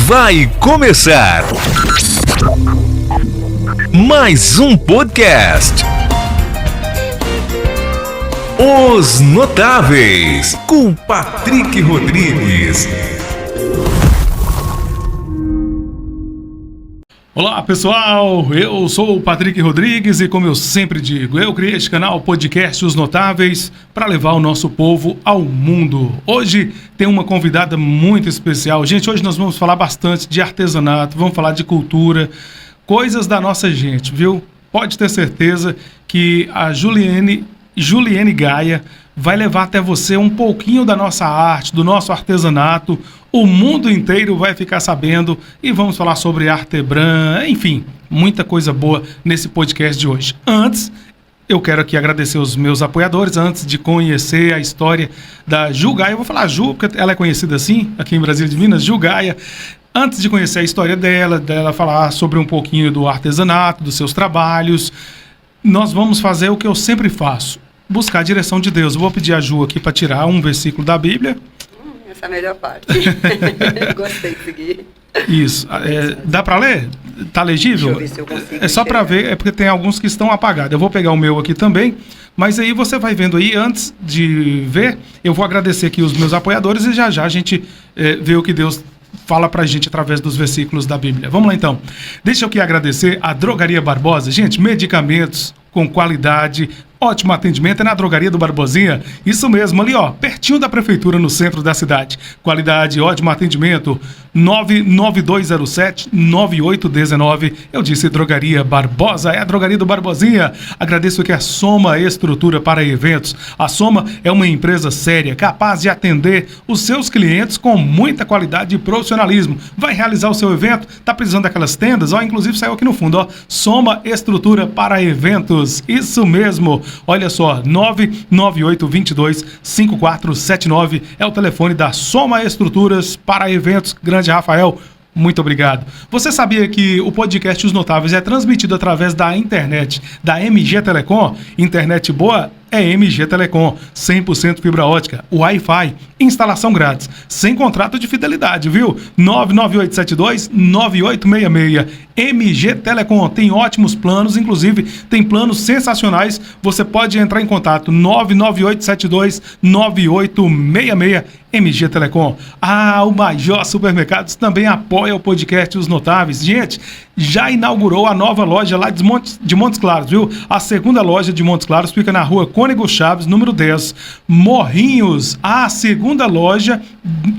Vai começar mais um podcast. Os Notáveis, com Patrick Rodrigues. Olá pessoal, eu sou o Patrick Rodrigues e como eu sempre digo, eu criei este canal podcast Os Notáveis para levar o nosso povo ao mundo. Hoje tem uma convidada muito especial. Gente, hoje nós vamos falar bastante de artesanato, vamos falar de cultura, coisas da nossa gente, viu? Pode ter certeza que a Juliene Gaia vai levar até você um pouquinho da nossa arte, do nosso artesanato. O mundo inteiro vai ficar sabendo e vamos falar sobre Artebran, enfim, muita coisa boa nesse podcast de hoje. Antes, eu quero aqui agradecer os meus apoiadores, antes de conhecer a história da Ju Gaia. Eu vou falar Ju, porque ela é conhecida assim, aqui em Brasília de Minas, Ju Gaia. Antes de conhecer a história dela falar sobre um pouquinho do artesanato, dos seus trabalhos, nós vamos fazer o que eu sempre faço, buscar a direção de Deus. Eu vou pedir a Ju aqui para tirar um versículo da Bíblia. Essa é a melhor parte. Gostei de seguir. Isso. Dá para ler? Tá legível? Deixa eu ver se eu consigo. É só para ver, é porque tem alguns que estão apagados. Eu vou pegar o meu aqui também, mas aí você vai vendo aí, antes de ver, eu vou agradecer aqui os meus apoiadores e já a gente vê o que Deus fala pra gente através dos versículos da Bíblia. Vamos lá então. Deixa eu aqui agradecer a Drogaria Barbosa. Gente, medicamentos com qualidade, ótimo atendimento, é na Drogaria do Barbosinha. Isso mesmo, ali ó, pertinho da prefeitura, no centro da cidade. Qualidade, ótimo atendimento. 99207-9819. Eu disse Drogaria Barbosa, é a Drogaria do Barbosinha. Agradeço aqui a Soma Estrutura para Eventos. A Soma é uma empresa séria, capaz de atender os seus clientes com muita qualidade e profissionalismo. Vai realizar o seu evento? Tá precisando daquelas tendas? Ó, inclusive saiu aqui no fundo, ó. Soma Estrutura para Eventos. Isso mesmo. Olha só, 99822-5479 é o telefone da Soma Estruturas para Eventos. Grande Rafael, muito obrigado. Você sabia que o podcast Os Notáveis é transmitido através da internet da MG Telecom? Internet boa é MG Telecom, 100% fibra ótica, Wi-Fi, instalação grátis, sem contrato de fidelidade, viu? 99872-9866. MG Telecom tem ótimos planos, inclusive tem planos sensacionais. Você pode entrar em contato 99872-9866. MG Telecom. O Major Supermercados também apoia o podcast Os Notáveis. Gente, já inaugurou a nova loja lá de Montes Claros, viu? A segunda loja de Montes Claros fica na rua Cônego Chaves, número 10, Morrinhos. A segunda loja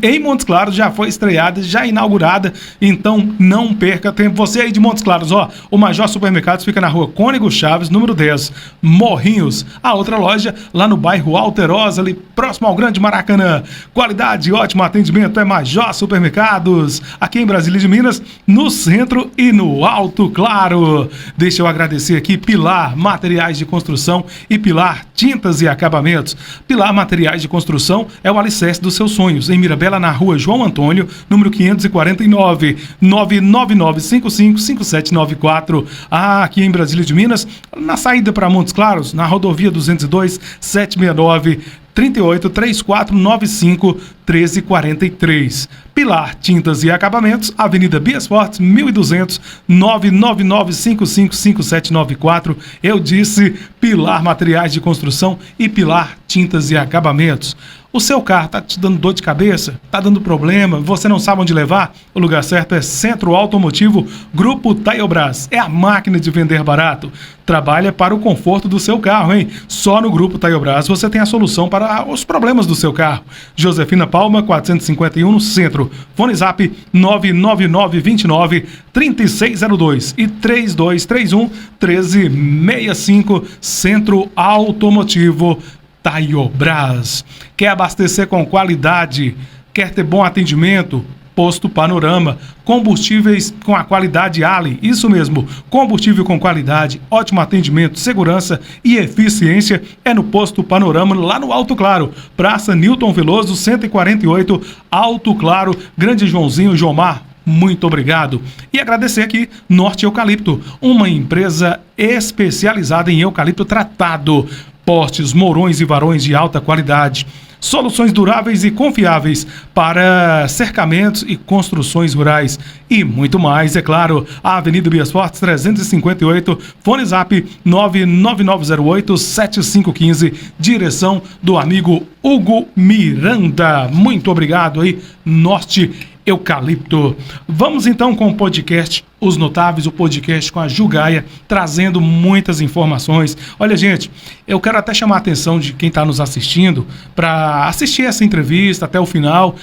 em Montes Claros já foi estreada, já inaugurada, então não perca tempo. Você aí de Montes Claros, ó, o Major Supermercados fica na rua Cônego Chaves, número 10, Morrinhos. A outra loja lá no bairro Alterosa, ali próximo ao Grande Maracanã. Qualidade, ótimo atendimento, é Major Supermercados, aqui em Brasília de Minas, no centro e no Alto Claro. Deixa eu agradecer aqui Pilar Materiais de Construção e Pilar Tintas e Acabamentos. Pilar Materiais de Construção é o alicerce dos seus sonhos, em Mirabela, na rua João Antônio, número 549, 999555794. Aqui em Brasília de Minas, na saída para Montes Claros, na rodovia 202 769 38 3495 1343. Pilar Tintas e Acabamentos, Avenida Bias Fortes, 1200, 999555794. Eu disse Pilar Materiais de Construção e Pilar Tintas e Acabamentos. O seu carro tá te dando dor de cabeça? Tá dando problema? Você não sabe onde levar? O lugar certo é Centro Automotivo Grupo Taiobras. É a máquina de vender barato. Trabalha para o conforto do seu carro, hein? Só no Grupo Taiobras você tem a solução para os problemas do seu carro. Josefina Palma, 451, no centro. Fone Zap 99929-3602 e 3231-1365. Centro Automotivo Taiobras. Quer abastecer com qualidade? Quer ter bom atendimento? Posto Panorama, combustíveis com a qualidade Ali, isso mesmo, combustível com qualidade, ótimo atendimento, segurança e eficiência é no Posto Panorama, lá no Alto Claro, Praça Newton Veloso, 148, Alto Claro, Grande Joãozinho, Jomar, muito obrigado. E agradecer aqui Norte Eucalipto, uma empresa especializada em eucalipto tratado, postes, mourões e varões de alta qualidade. Soluções duráveis e confiáveis para cercamentos e construções rurais e muito mais, é claro. A Avenida Bias Fortes 358, fone zap 99908-7515, direção do amigo Hugo Miranda. Muito obrigado aí, Norte Eucalipto. Vamos então com o podcast Os Notáveis, o podcast com a Ju Gaia, trazendo muitas informações. Olha, gente, eu quero até chamar a atenção de quem está nos assistindo para assistir essa entrevista até o final.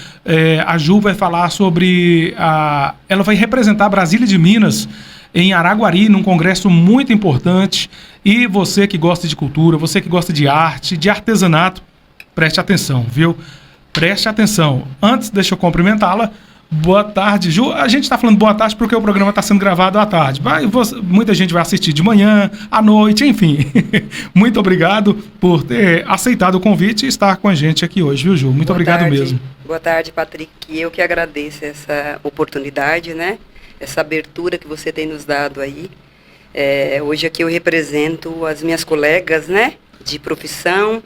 A Ju vai falar sobre ela vai representar Brasília de Minas em Araguari, num congresso muito importante. E você que gosta de cultura, você que gosta de arte, de artesanato, preste atenção, viu? Preste atenção. Antes, deixa eu cumprimentá-la. Boa tarde, Ju. A gente está falando boa tarde porque o programa está sendo gravado à tarde. Muita gente vai assistir de manhã, à noite, enfim. Muito obrigado por ter aceitado o convite e estar com a gente aqui hoje, viu, Ju? Muito obrigado mesmo. Boa tarde, Patrick. Eu que agradeço essa oportunidade, né? Essa abertura que você tem nos dado aí. Hoje aqui eu represento as minhas colegas, né? De profissão,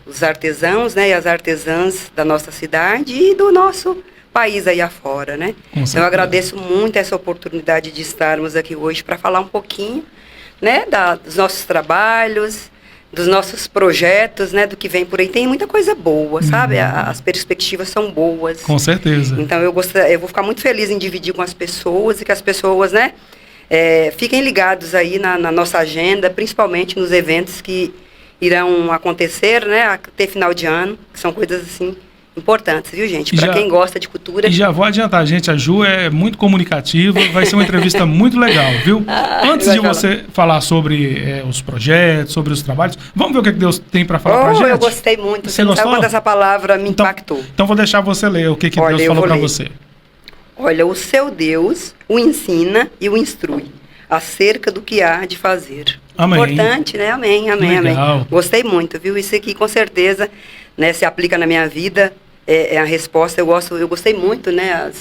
os artesãos, né? E as artesãs da nossa cidade e do nosso país aí afora, né? Então eu agradeço muito essa oportunidade de estarmos aqui hoje para falar um pouquinho, né, dos nossos trabalhos, dos nossos projetos, né, do que vem por aí. Tem muita coisa boa, sabe? As perspectivas são boas. Com certeza. Então eu vou ficar muito feliz em dividir com as pessoas e que as pessoas, né, fiquem ligados aí na nossa agenda, principalmente nos eventos que irão acontecer, né, até final de ano, que são coisas assim importantes, viu, gente? Para quem gosta de cultura. E já vou adiantar, gente, a Ju é muito comunicativa, vai ser uma entrevista muito legal, viu? Antes de você falar sobre os projetos, sobre os trabalhos, vamos ver o que Deus tem para falar pra gente? Eu gostei muito. Você gostou? Quando essa palavra me impactou. Então vou deixar você ler o que Deus falou para você. Olha, o seu Deus o ensina e o instrui acerca do que há de fazer. Amém. Importante, né? Amém. Gostei muito, viu? Isso aqui com certeza, né, se aplica na minha vida. A resposta, eu gostei muito, né,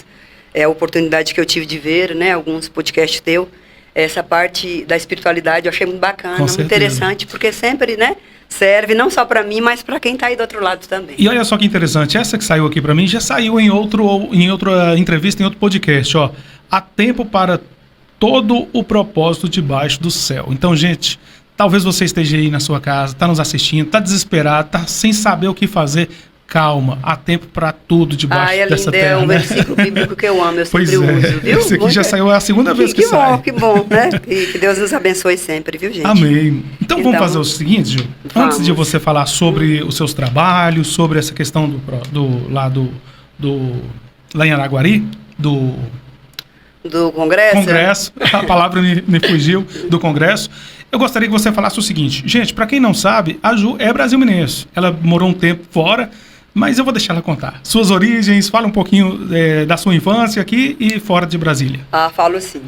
a oportunidade que eu tive de ver, né, alguns podcasts teu, essa parte da espiritualidade eu achei muito bacana, muito interessante, porque sempre, né, serve não só para mim, mas para quem está aí do outro lado também. E olha só que interessante, essa que saiu aqui para mim já saiu em outra entrevista, em outro podcast, ó. Há tempo para todo o propósito debaixo do céu. Então, gente, talvez você esteja aí na sua casa, está nos assistindo, está desesperado, está sem saber o que fazer. Calma, há tempo para tudo debaixo dessa terra. É um versículo bíblico que eu amo, eu sempre uso, viu? Esse aqui já saiu, é a segunda vez que sai. Que bom, né? Que Deus nos abençoe sempre, viu, gente? Amém. Então vamos fazer o seguinte, Gil. Antes de você falar sobre os seus trabalhos, sobre essa questão lá em Araguari, do Congresso, a palavra me fugiu, do Congresso. Eu gostaria que você falasse o seguinte. Gente, para quem não sabe, a Ju é brasiliense. Ela morou um tempo fora, mas eu vou deixar ela contar. Suas origens, fala um pouquinho da sua infância aqui e fora de Brasília. Falo sim.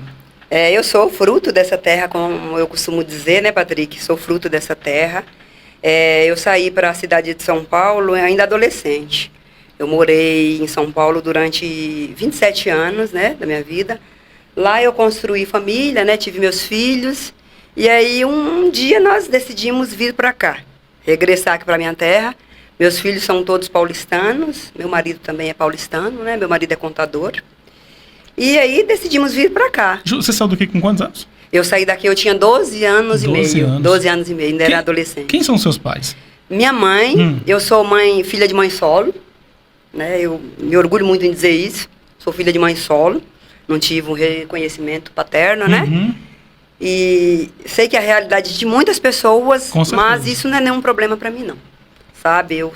Eu sou fruto dessa terra, como eu costumo dizer, né, Patrick? Sou fruto dessa terra. Eu saí para a cidade de São Paulo ainda adolescente. Eu morei em São Paulo durante 27 anos, né, da minha vida. Lá eu construí família, né, tive meus filhos. E aí um dia nós decidimos vir para cá, regressar aqui para minha terra. Meus filhos são todos paulistanos, meu marido também é paulistano, né? Meu marido é contador. E aí decidimos vir para cá. Você saiu daqui com quantos anos? Eu saí daqui, eu tinha 12 anos e meio. 12 anos e meio, ainda era adolescente. Quem são seus pais? Minha mãe, eu sou filha de mãe solo, né? Eu me orgulho muito em dizer isso. Sou filha de mãe solo, não tive um reconhecimento paterno, né? E sei que é a realidade de muitas pessoas, mas isso não é nenhum problema para mim, não. Sabe, eu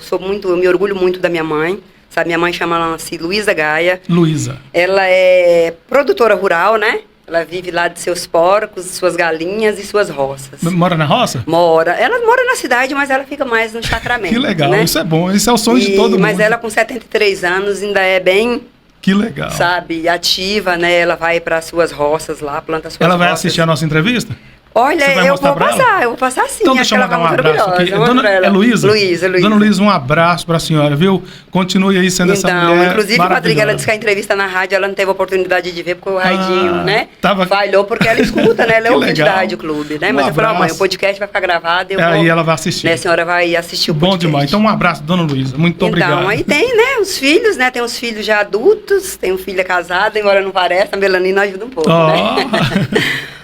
me orgulho muito da minha mãe. Sabe, minha mãe chama-se Luísa Gaia. Luísa. Ela é produtora rural, né? Ela vive lá de seus porcos, suas galinhas e suas roças. Mora na roça? Mora. Ela mora na cidade, mas ela fica mais no Sacramento. Que legal, né? Isso é bom, isso é o sonho de todo mundo. Mas ela com 73 anos ainda é bem... Que legal. Sabe, ativa, né? Ela vai para suas roças lá, planta suas roças. Ela vai assistir a nossa entrevista? Olha, vai eu mostrar vou pra passar, eu vou passar sim. Então deixa eu mandar um abraço aqui. É Luísa? Luísa. Dona Luísa, um abraço para a senhora, viu? Continue aí sendo essa mulher Inclusive, Patrick, ela disse que a entrevista na rádio ela não teve oportunidade de ver, porque o radinho, né? Falhou, porque ela escuta, né? Ela é ouvinte da Rádio Clube, né? Mas eu falei, mãe, o podcast vai ficar gravado. Aí ela vai assistir. Né, a senhora vai assistir o podcast. Bom demais. Então, um abraço, Dona Luísa. Muito obrigado. Então, aí tem, né? Os filhos, né? Tem uns filhos já adultos, tem um filho casado, embora não pareça, a melanina ajuda um pouco, né?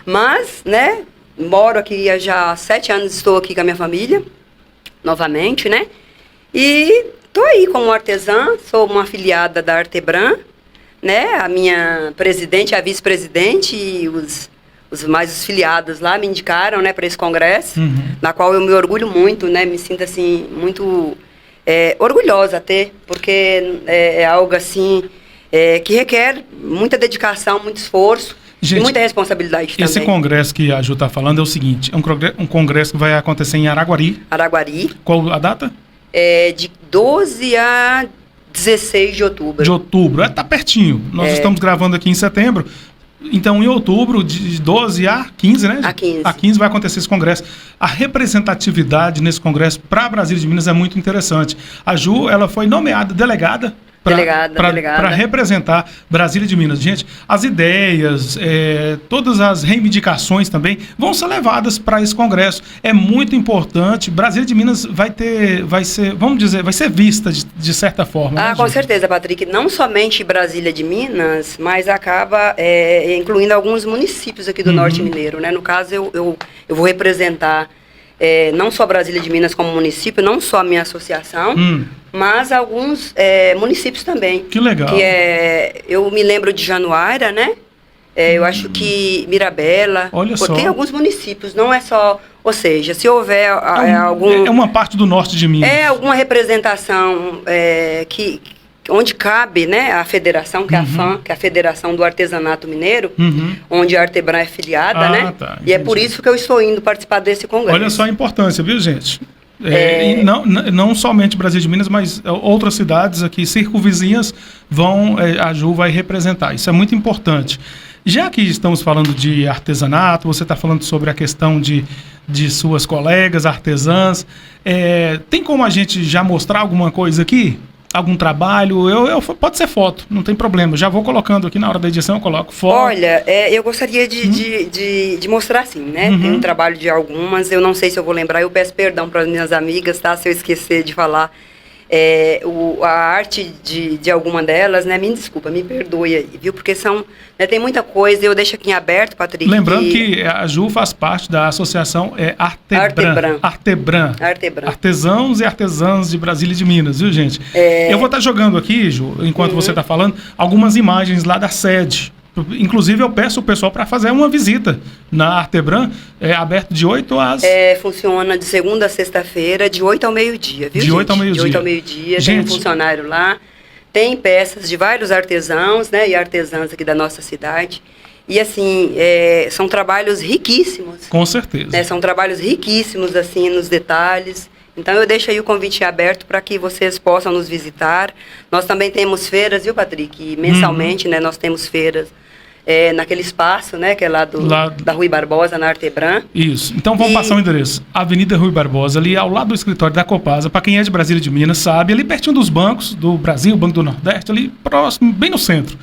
Mas, né? Moro aqui há já 7 anos, estou aqui com a minha família, novamente, né? E estou aí como artesã, sou uma afiliada da Artebran, né? A minha presidente, a vice-presidente e os filiados lá me indicaram, né, para esse congresso, na qual eu me orgulho muito, né? Me sinto, assim, muito orgulhosa até, porque é algo, assim, que requer muita dedicação, muito esforço. Gente, e muita responsabilidade também. Esse congresso que a Ju está falando é o seguinte, é um congresso que vai acontecer em Araguari. Araguari. Qual a data? De 12 a 16 de outubro. De outubro, tá pertinho. Nós estamos gravando aqui em setembro. Então, em outubro, de 12 a 15, né? A 15 vai acontecer esse congresso. A representatividade nesse congresso para Brasília de Minas é muito interessante. A Ju, ela foi nomeada delegada para representar Brasília de Minas. Gente, as ideias, todas as reivindicações também vão ser levadas para esse congresso. É muito importante. Brasília de Minas vai ser vista de certa forma. Ah, né, com certeza, Patrick. Não somente Brasília de Minas, mas acaba incluindo alguns municípios aqui do Norte Mineiro, né? No caso, eu vou representar não só Brasília de Minas como município, não só a minha associação, mas alguns municípios também. Que legal. Eu me lembro de Januária, né? Eu acho que Mirabela. Olha só. Tem alguns municípios, não é só... Ou seja, se houver algum... É uma parte do norte de Minas. Alguma representação onde cabe, né, a federação, que é a FAM, que é a Federação do Artesanato Mineiro, onde a Artebran é filiada, né? Tá, e é por isso que eu estou indo participar desse congresso. Olha só a importância, viu, gente? E não somente Brasília de Minas, mas outras cidades aqui circunvizinhas a Ju vai representar. Isso é muito importante. Já que estamos falando de artesanato, você está falando sobre a questão de suas colegas artesãs, tem como a gente já mostrar alguma coisa aqui? Algum trabalho? Pode ser foto, não tem problema. Já vou colocando aqui na hora da edição, eu coloco foto. Olha, eu gostaria de mostrar assim, né? Tem um trabalho de algumas, eu não sei se eu vou lembrar, eu peço perdão para as minhas amigas, tá? Se eu esquecer de falar a arte de alguma delas, né? Me desculpa, me perdoe aí, viu? Porque né, tem muita coisa, eu deixo aqui em aberto, Patrick. Lembrando que a Ju faz parte da associação Artebran. Artesãos e artesãs de Brasília e de Minas, viu, gente? Eu vou estar jogando aqui, Ju, enquanto você está falando, algumas imagens lá da sede. Inclusive, eu peço o pessoal para fazer uma visita na Artebran, aberto de 8 às... funciona de segunda a sexta-feira, de 8 ao meio-dia, viu, De 8 ao meio-dia. De 8 ao meio-dia, gente, tem um funcionário lá, tem peças de vários artesãos, né, e artesãs aqui da nossa cidade. E, assim, são trabalhos riquíssimos. Com certeza. Né, são trabalhos riquíssimos, assim, nos detalhes. Então, eu deixo aí o convite aberto para que vocês possam nos visitar. Nós também temos feiras, viu, Patrick? Mensalmente, né, nós temos feiras naquele espaço, né, que é lá da Rui Barbosa, na Artebran. Isso. Então, vamos passar o endereço. Avenida Rui Barbosa, ali ao lado do escritório da Copasa. Para quem é de Brasília de Minas, sabe, ali pertinho dos bancos do Brasil, Banco do Nordeste, ali próximo, bem no centro.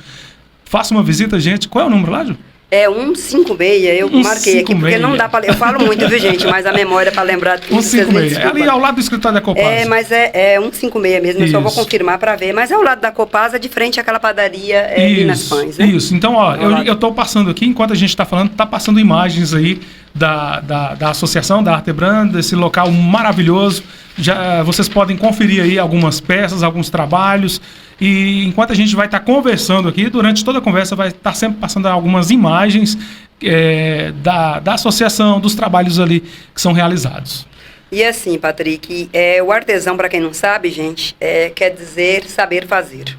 Faça uma visita, gente. Qual é o número lá, Ju? 156, eu marquei aqui, porque não dá para... Eu falo muito, viu, gente? Mas a memória para lembrar... 156, ali ao lado do escritório da Copasa. Mas é 156 mesmo, isso. Eu só vou confirmar para ver. Mas é ao lado da Copasa, de frente àquela padaria Minas Pães, né? Isso, então, ó, eu estou passando aqui, enquanto a gente está falando, está passando imagens aí da associação, da Artebran, desse local maravilhoso. Vocês podem conferir aí algumas peças, alguns trabalhos. E enquanto a gente vai estar conversando aqui, durante toda a conversa vai estar sempre passando algumas imagens da associação, dos trabalhos ali que são realizados. E assim, Patrick, o artesão, para quem não sabe, gente, quer dizer saber fazer.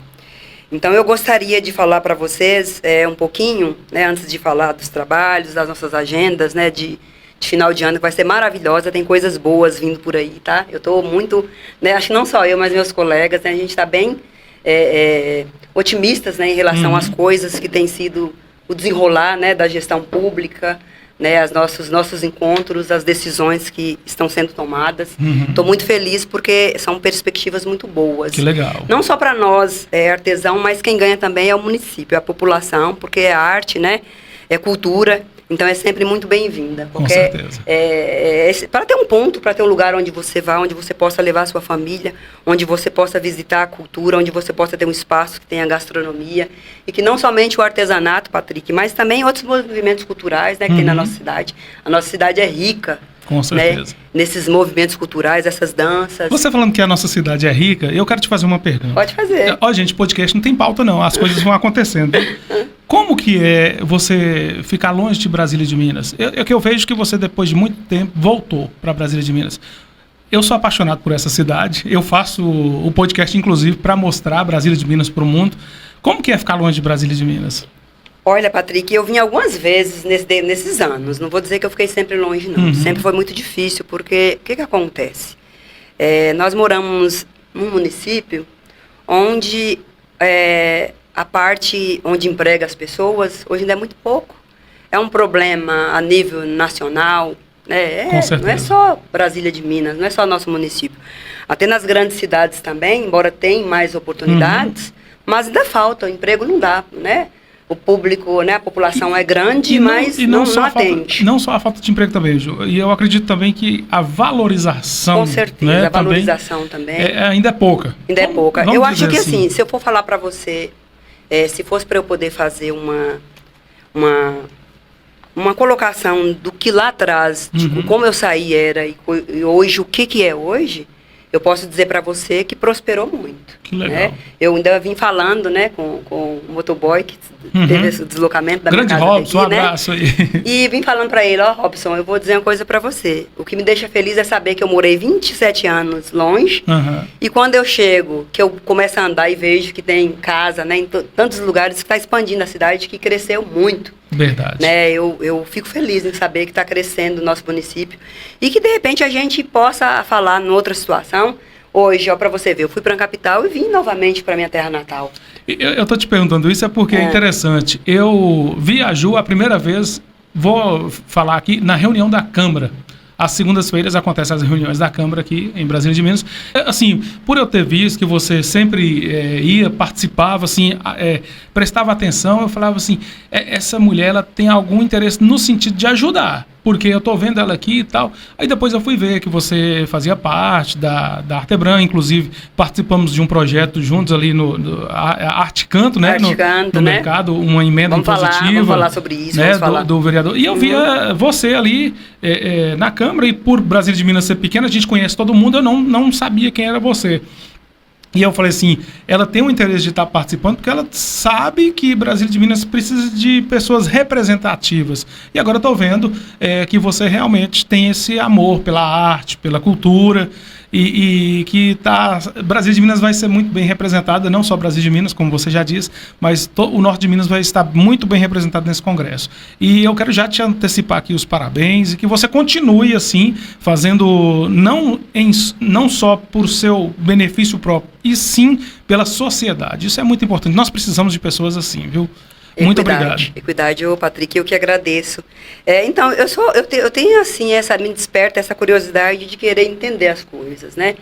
Então, eu gostaria de falar para vocês um pouquinho, né, antes de falar dos trabalhos, das nossas agendas, né, de final de ano, que vai ser maravilhosa, tem coisas boas vindo por aí, tá? Eu estou muito, né, acho que não só eu, mas meus colegas, né, a gente está bem otimistas, né, em relação às coisas que tem sido o desenrolar, né, da gestão pública, né, nossos encontros, as decisões que estão sendo tomadas. Estou muito feliz porque são perspectivas muito boas. Que legal. Não só para nós, artesão, mas quem ganha também é o município, é a população, porque é arte, né, é cultura. Então é sempre muito bem-vinda. Com certeza. Para ter um ponto, para ter um lugar onde você vá, onde você possa levar a sua família, onde você possa visitar a cultura, onde você possa ter um espaço que tenha gastronomia, e que não somente o artesanato, Patrick, mas também outros movimentos culturais, né, que tem na nossa cidade. A nossa cidade é rica. Com certeza. Né, nesses movimentos culturais, essas danças. Você falando que a nossa cidade é rica, eu quero te fazer uma pergunta. Pode fazer. Ó, gente, podcast não tem pauta não, as coisas vão acontecendo. Como que é você ficar longe de Brasília de Minas? Eu vejo que você, depois de muito tempo, voltou para Brasília de Minas. Eu sou apaixonado por essa cidade, eu faço o podcast, inclusive, para mostrar Brasília de Minas para o mundo. Como que é ficar longe de Brasília de Minas? Olha, Patrick, eu vim algumas vezes nesses anos. Não vou dizer que eu fiquei sempre longe, não. Sempre foi muito difícil, porque o que acontece? Nós moramos num município onde a parte onde emprega as pessoas, hoje ainda é muito pouco. É um problema a nível nacional, né? Com certeza. Não é só Brasília de Minas, não é só nosso município. Até nas grandes cidades também, embora tenham mais oportunidades, mas ainda falta, o emprego não dá, né? O público, né, a população é grande, mas não atende. Não só a falta de emprego também, Ju. E eu acredito também que a valorização... Com certeza, né, a valorização também. Ainda é pouca. Ainda é pouca. Vamos eu acho que assim, se eu for falar para você, se fosse para eu poder fazer uma colocação do que lá atrás, tipo, como eu saí e hoje, o que é hoje... Eu posso dizer para você que prosperou muito. Que legal. Né? Eu ainda vim falando, né, com o motoboy que teve esse deslocamento da Grande minha casa Robson, daqui, um abraço aí. E vim falando para ele, Robson, eu vou dizer uma coisa para você. O que me deixa feliz é saber que eu morei 27 anos longe. E quando eu chego, que eu começo a andar e vejo que tem casa, né, em tantos lugares, que está expandindo a cidade, que cresceu muito. Verdade. Né, eu fico feliz em saber que está crescendo o nosso município e que, de repente, a gente possa falar em outra situação. Hoje, ó, para você ver, eu fui para a capital e vim novamente para minha terra natal. Eu estou te perguntando isso porque é interessante. Eu viajou a primeira vez, vou falar aqui, na reunião da Câmara. Às segundas-feiras acontecem as reuniões da Câmara aqui em Brasília de Minas. Assim, por eu ter visto que você sempre ia, participava, assim, prestava atenção, eu falava assim, essa mulher ela tem algum interesse no sentido de ajudar, porque eu estou vendo ela aqui e tal. Aí depois eu fui ver que você fazia parte da Artebran, inclusive participamos de um projeto juntos ali no Arte Canto, né? No mercado, uma emenda impositiva. Vamos falar sobre isso, né? Do vereador. E eu via você ali na Câmara, e por Brasília de Minas ser pequena, a gente conhece todo mundo, eu não sabia quem era você. E eu falei assim, ela tem um interesse de estar participando porque ela sabe que Brasília de Minas precisa de pessoas representativas. E agora eu estou vendo que você realmente tem esse amor pela arte, pela cultura, e que Brasília de Minas vai ser muito bem representada, não só Brasília de Minas, como você já disse, mas o norte de Minas vai estar muito bem representado nesse congresso. E eu quero já te antecipar aqui os parabéns e que você continue assim, fazendo não só por seu benefício próprio, e sim pela sociedade. Isso é muito importante. Nós precisamos de pessoas assim, viu? Muito obrigado. Equidade, Patrick, eu que agradeço. Então, eu tenho assim, me desperta essa curiosidade de querer entender as coisas, né?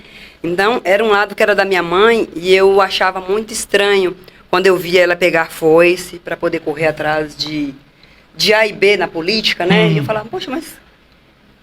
Então, era um lado que era da minha mãe e eu achava muito estranho quando eu via ela pegar foice para poder correr atrás de A e B na política, né? E eu falava, poxa, mas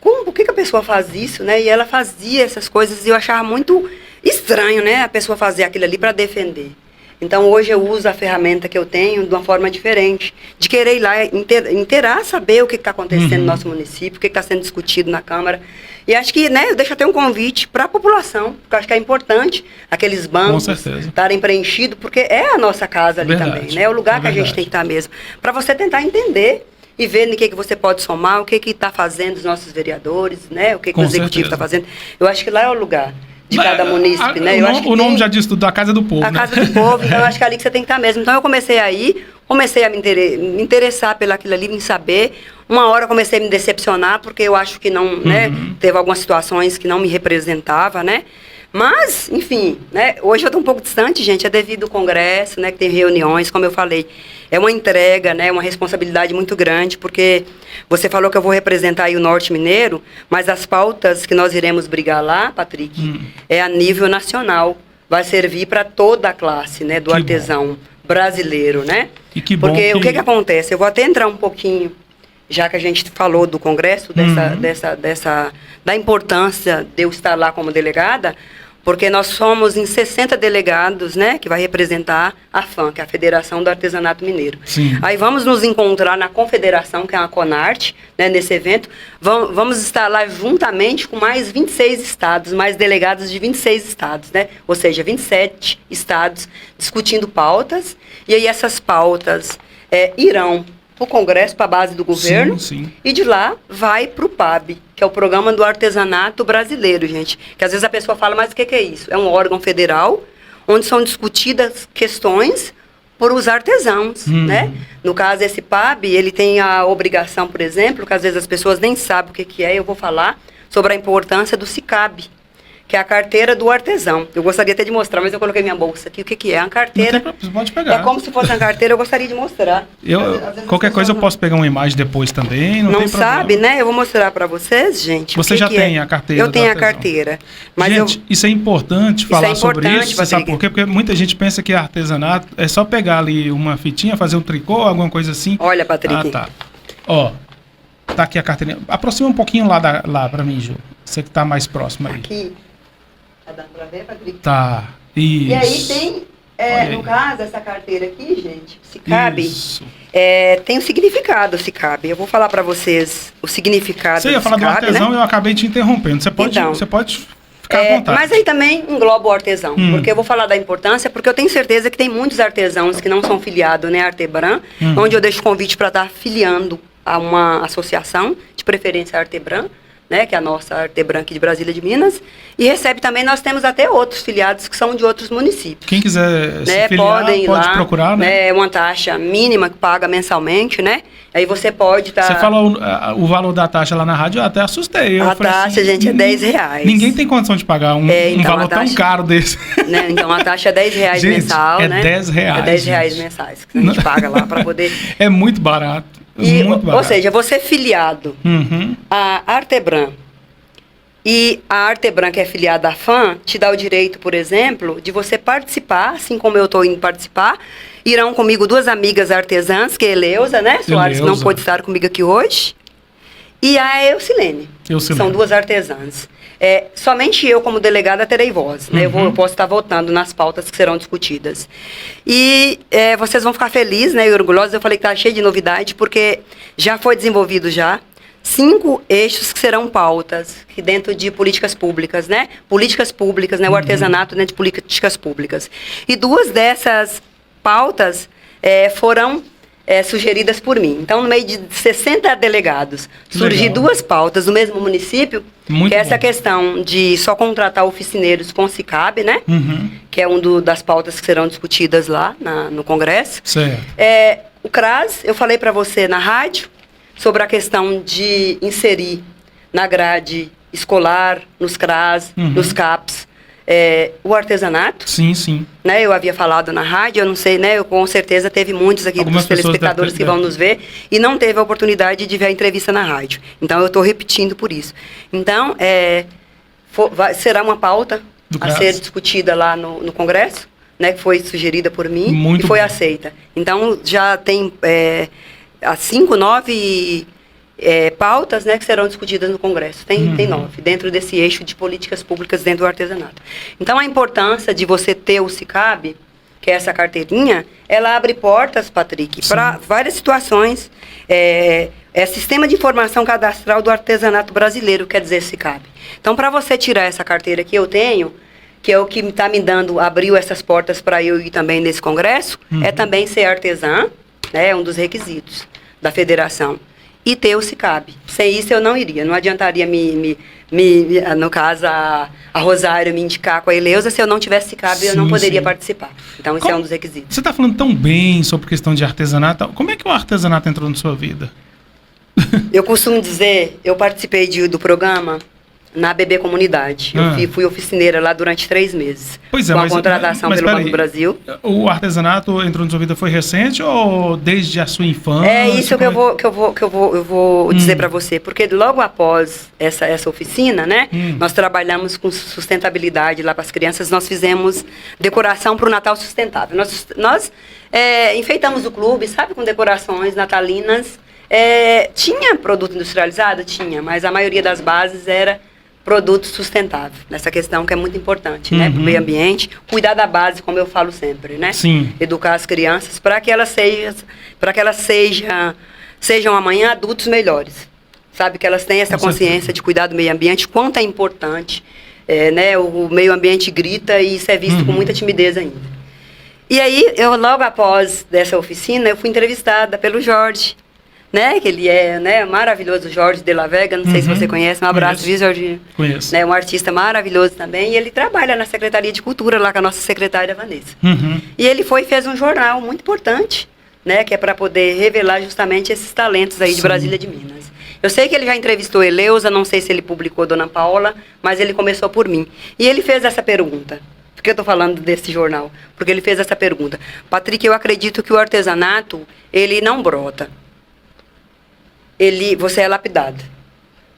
por que a pessoa faz isso, né? E ela fazia essas coisas e eu achava muito estranho, né? A pessoa fazer aquilo ali para defender. Então, hoje eu uso a ferramenta que eu tenho de uma forma diferente, de querer ir lá inteirar, saber o que está acontecendo no nosso município, o que está sendo discutido na Câmara. E acho que, né, eu deixo até um convite para a população, porque eu acho que é importante aqueles bancos estarem preenchidos, porque é a nossa casa ali também, né? É o lugar que a gente tem que estar mesmo, para você tentar entender e ver no que você pode somar, o que está fazendo os nossos vereadores, né? O que o executivo está fazendo. Eu acho que lá é o lugar de cada munícipe, né? O nome já diz tudo, da Casa do Povo, a Casa do Povo, então eu acho que é ali que você tem que estar mesmo. Então eu comecei a me interessar pelaquilo ali, em saber. Uma hora eu comecei a me decepcionar, porque eu acho que não, né? Teve algumas situações que não me representavam, né? Mas, enfim, né, hoje eu estou um pouco distante, gente, é devido ao congresso, né, que tem reuniões, como eu falei, é uma entrega, né, uma responsabilidade muito grande, porque você falou que eu vou representar aí o Norte Mineiro, mas as pautas que nós iremos brigar lá, Patrick, é a nível nacional, vai servir para toda a classe, né, do artesão brasileiro, né? E que bom. Porque o que acontece? Eu vou até entrar um pouquinho, já que a gente falou do congresso, da importância de eu estar lá como delegada, porque nós somos em 60 delegados, né, que vai representar a FAM, que é a Federação do Artesanato Mineiro. Sim. Aí vamos nos encontrar na confederação, que é a Conarte, né, nesse evento. Vamos estar lá juntamente com mais 26 estados, mais delegados de 26 estados, né? Ou seja, 27 estados discutindo pautas. E aí essas pautas irão para o Congresso, para a base do governo, sim. E de lá vai para o PAB, que é o Programa do Artesanato Brasileiro, gente. Que às vezes a pessoa fala, mas o que é isso? É um órgão federal, onde são discutidas questões por os artesãos, né? No caso, esse PAB, ele tem a obrigação, por exemplo, que às vezes as pessoas nem sabem o que é, eu vou falar sobre a importância do SICAB, que é a carteira do artesão. Eu gostaria até de mostrar, mas eu coloquei minha bolsa aqui. O que é? A carteira. Você pode pegar. É como se fosse uma carteira, eu gostaria de mostrar. Qualquer coisa eu posso pegar uma imagem depois também, não tem sabe, problema. né? Eu vou mostrar para vocês, gente. Você já tem a carteira Eu tenho do a artesão. carteira. Mas gente, isso é importante falar sobre isso. Você sabe Patrick. por quê? Porque muita gente pensa que artesanato é só pegar ali uma fitinha, fazer um tricô, alguma coisa assim. Olha, Patrick. Ah, tá. Ó, tá aqui a carteirinha. Aproxima um pouquinho lá para mim, Ju. Você que tá mais próximo aí. Aqui. Tá dando pra ver, Patrick? Tá. Isso. E aí tem, no caso, essa carteira aqui, gente, SICAB, tem um significado, o SICAB. Eu vou falar para vocês o significado Você ia falar do SICAB, artesão, né? eu acabei te interrompendo. Você pode ficar à vontade. Mas aí também engloba o artesão, porque eu vou falar da importância, porque eu tenho certeza que tem muitos artesãos que não são filiados, né, à Artebran, onde eu deixo o convite para estar filiando a uma associação, de preferência a Artebran, né, que é a nossa Artebran aqui de Brasília de Minas, e recebe também, nós temos até outros filiados que são de outros municípios. Quem quiser se né, filiar, podem ir pode lá, procurar, né? É uma taxa mínima que paga mensalmente, né? Aí você pode estar... Você falou o valor da taxa lá na rádio, eu até assustei. A taxa, gente, é R$10. Ninguém tem condição de pagar um valor tão caro desse. Né, então a taxa é R$10 gente, mensal, né? R$10. É R$10 mensais que a gente paga lá para poder... É muito barato. Muito barato. Ou seja, você filiado à Artebran, e a Artebran, que é filiada à FAM, te dá o direito, por exemplo, de você participar, assim como eu estou indo participar. Irão comigo duas amigas artesãs, que é a Eleusa, né? Soares não pôde estar comigo aqui hoje. E a Eucilene. São duas artesãs. Somente eu, como delegada, terei voz. Né? Eu posso estar votando nas pautas que serão discutidas. E vocês vão ficar felizes, né, e orgulhosos. Eu falei que está cheio de novidade, porque já foi desenvolvido 5 eixos que serão pautas que dentro de políticas públicas, né? Políticas públicas, né? O artesanato dentro de políticas públicas. E 2 dessas pautas foram sugeridas por mim. Então, no meio de 60 delegados, surgiram 2 pautas do mesmo município, que é essa questão de só contratar oficineiros com SICAB, né? Que é das pautas que serão discutidas lá no Congresso. Certo. O CRAS, eu falei para você na rádio, sobre a questão de inserir na grade escolar, nos CRAS, nos CAPs, o artesanato. Sim, sim. Né, eu havia falado na rádio, eu não sei, né? Com certeza teve muitos aqui dos telespectadores que vão nos ver e não teve a oportunidade de ver a entrevista na rádio. Então, eu estou repetindo por isso. Então, será uma pauta a ser discutida lá no Congresso, né? Que foi sugerida por mim e foi aceita. Então, já tem... as 9 pautas, né, que serão discutidas no Congresso. Tem 9, dentro desse eixo de políticas públicas dentro do artesanato. Então, a importância de você ter o SICAB, que é essa carteirinha, ela abre portas, Patrick, para várias situações. É Sistema de Informação Cadastral do Artesanato Brasileiro, quer dizer SICAB. Então, para você tirar essa carteira que eu tenho, que é o que está me abriu essas portas para eu ir também nesse Congresso, é também ser artesã, é um dos requisitos da federação. E ter o SICAB. Sem isso eu não iria. Não adiantaria no caso, a Rosário me indicar com a Eleusa, se eu não tivesse SICAB, eu não poderia participar. Então, isso é um dos requisitos. Você está falando tão bem sobre questão de artesanato. Como é que o artesanato entrou na sua vida? Eu costumo dizer, eu participei do programa Na BB Comunidade. Eu fui oficineira lá durante 3 meses. Pois é, com a contratação pelo Banco do Brasil. O artesanato entrou na sua vida foi recente ou desde a sua infância? É isso que eu vou dizer para você. Porque logo após essa oficina, né? Nós trabalhamos com sustentabilidade lá para as crianças. Nós fizemos decoração para o Natal sustentável. Nós enfeitamos o clube, sabe? Com decorações natalinas. Tinha produto industrializado? Tinha. Mas a maioria das bases era produto sustentável, nessa questão que é muito importante, né, para o meio ambiente, cuidar da base, como eu falo sempre, né? Sim. Educar as crianças para que elas sejam amanhã adultos melhores, sabe, que elas tenham essa consciência de cuidar do meio ambiente, quanto é importante, né, o meio ambiente grita e isso é visto com muita timidez ainda. E aí, logo após dessa oficina, eu fui entrevistada pelo Jorge, né, que ele é, né, maravilhoso, Jorge de la Vega, não sei se você conhece, um abraço, viu, Jorge? Conheço. Né, um artista maravilhoso também, e ele trabalha na Secretaria de Cultura, lá com a nossa secretária Vanessa. E ele fez um jornal muito importante, né, que é para poder revelar justamente esses talentos aí de Brasília de Minas. Eu sei que ele já entrevistou Eleusa, não sei se ele publicou Dona Paula, mas ele começou por mim. E ele fez essa pergunta. Por que eu estou falando desse jornal? Porque ele fez essa pergunta. Patrick, eu acredito que o artesanato, ele não brota. Você é lapidado.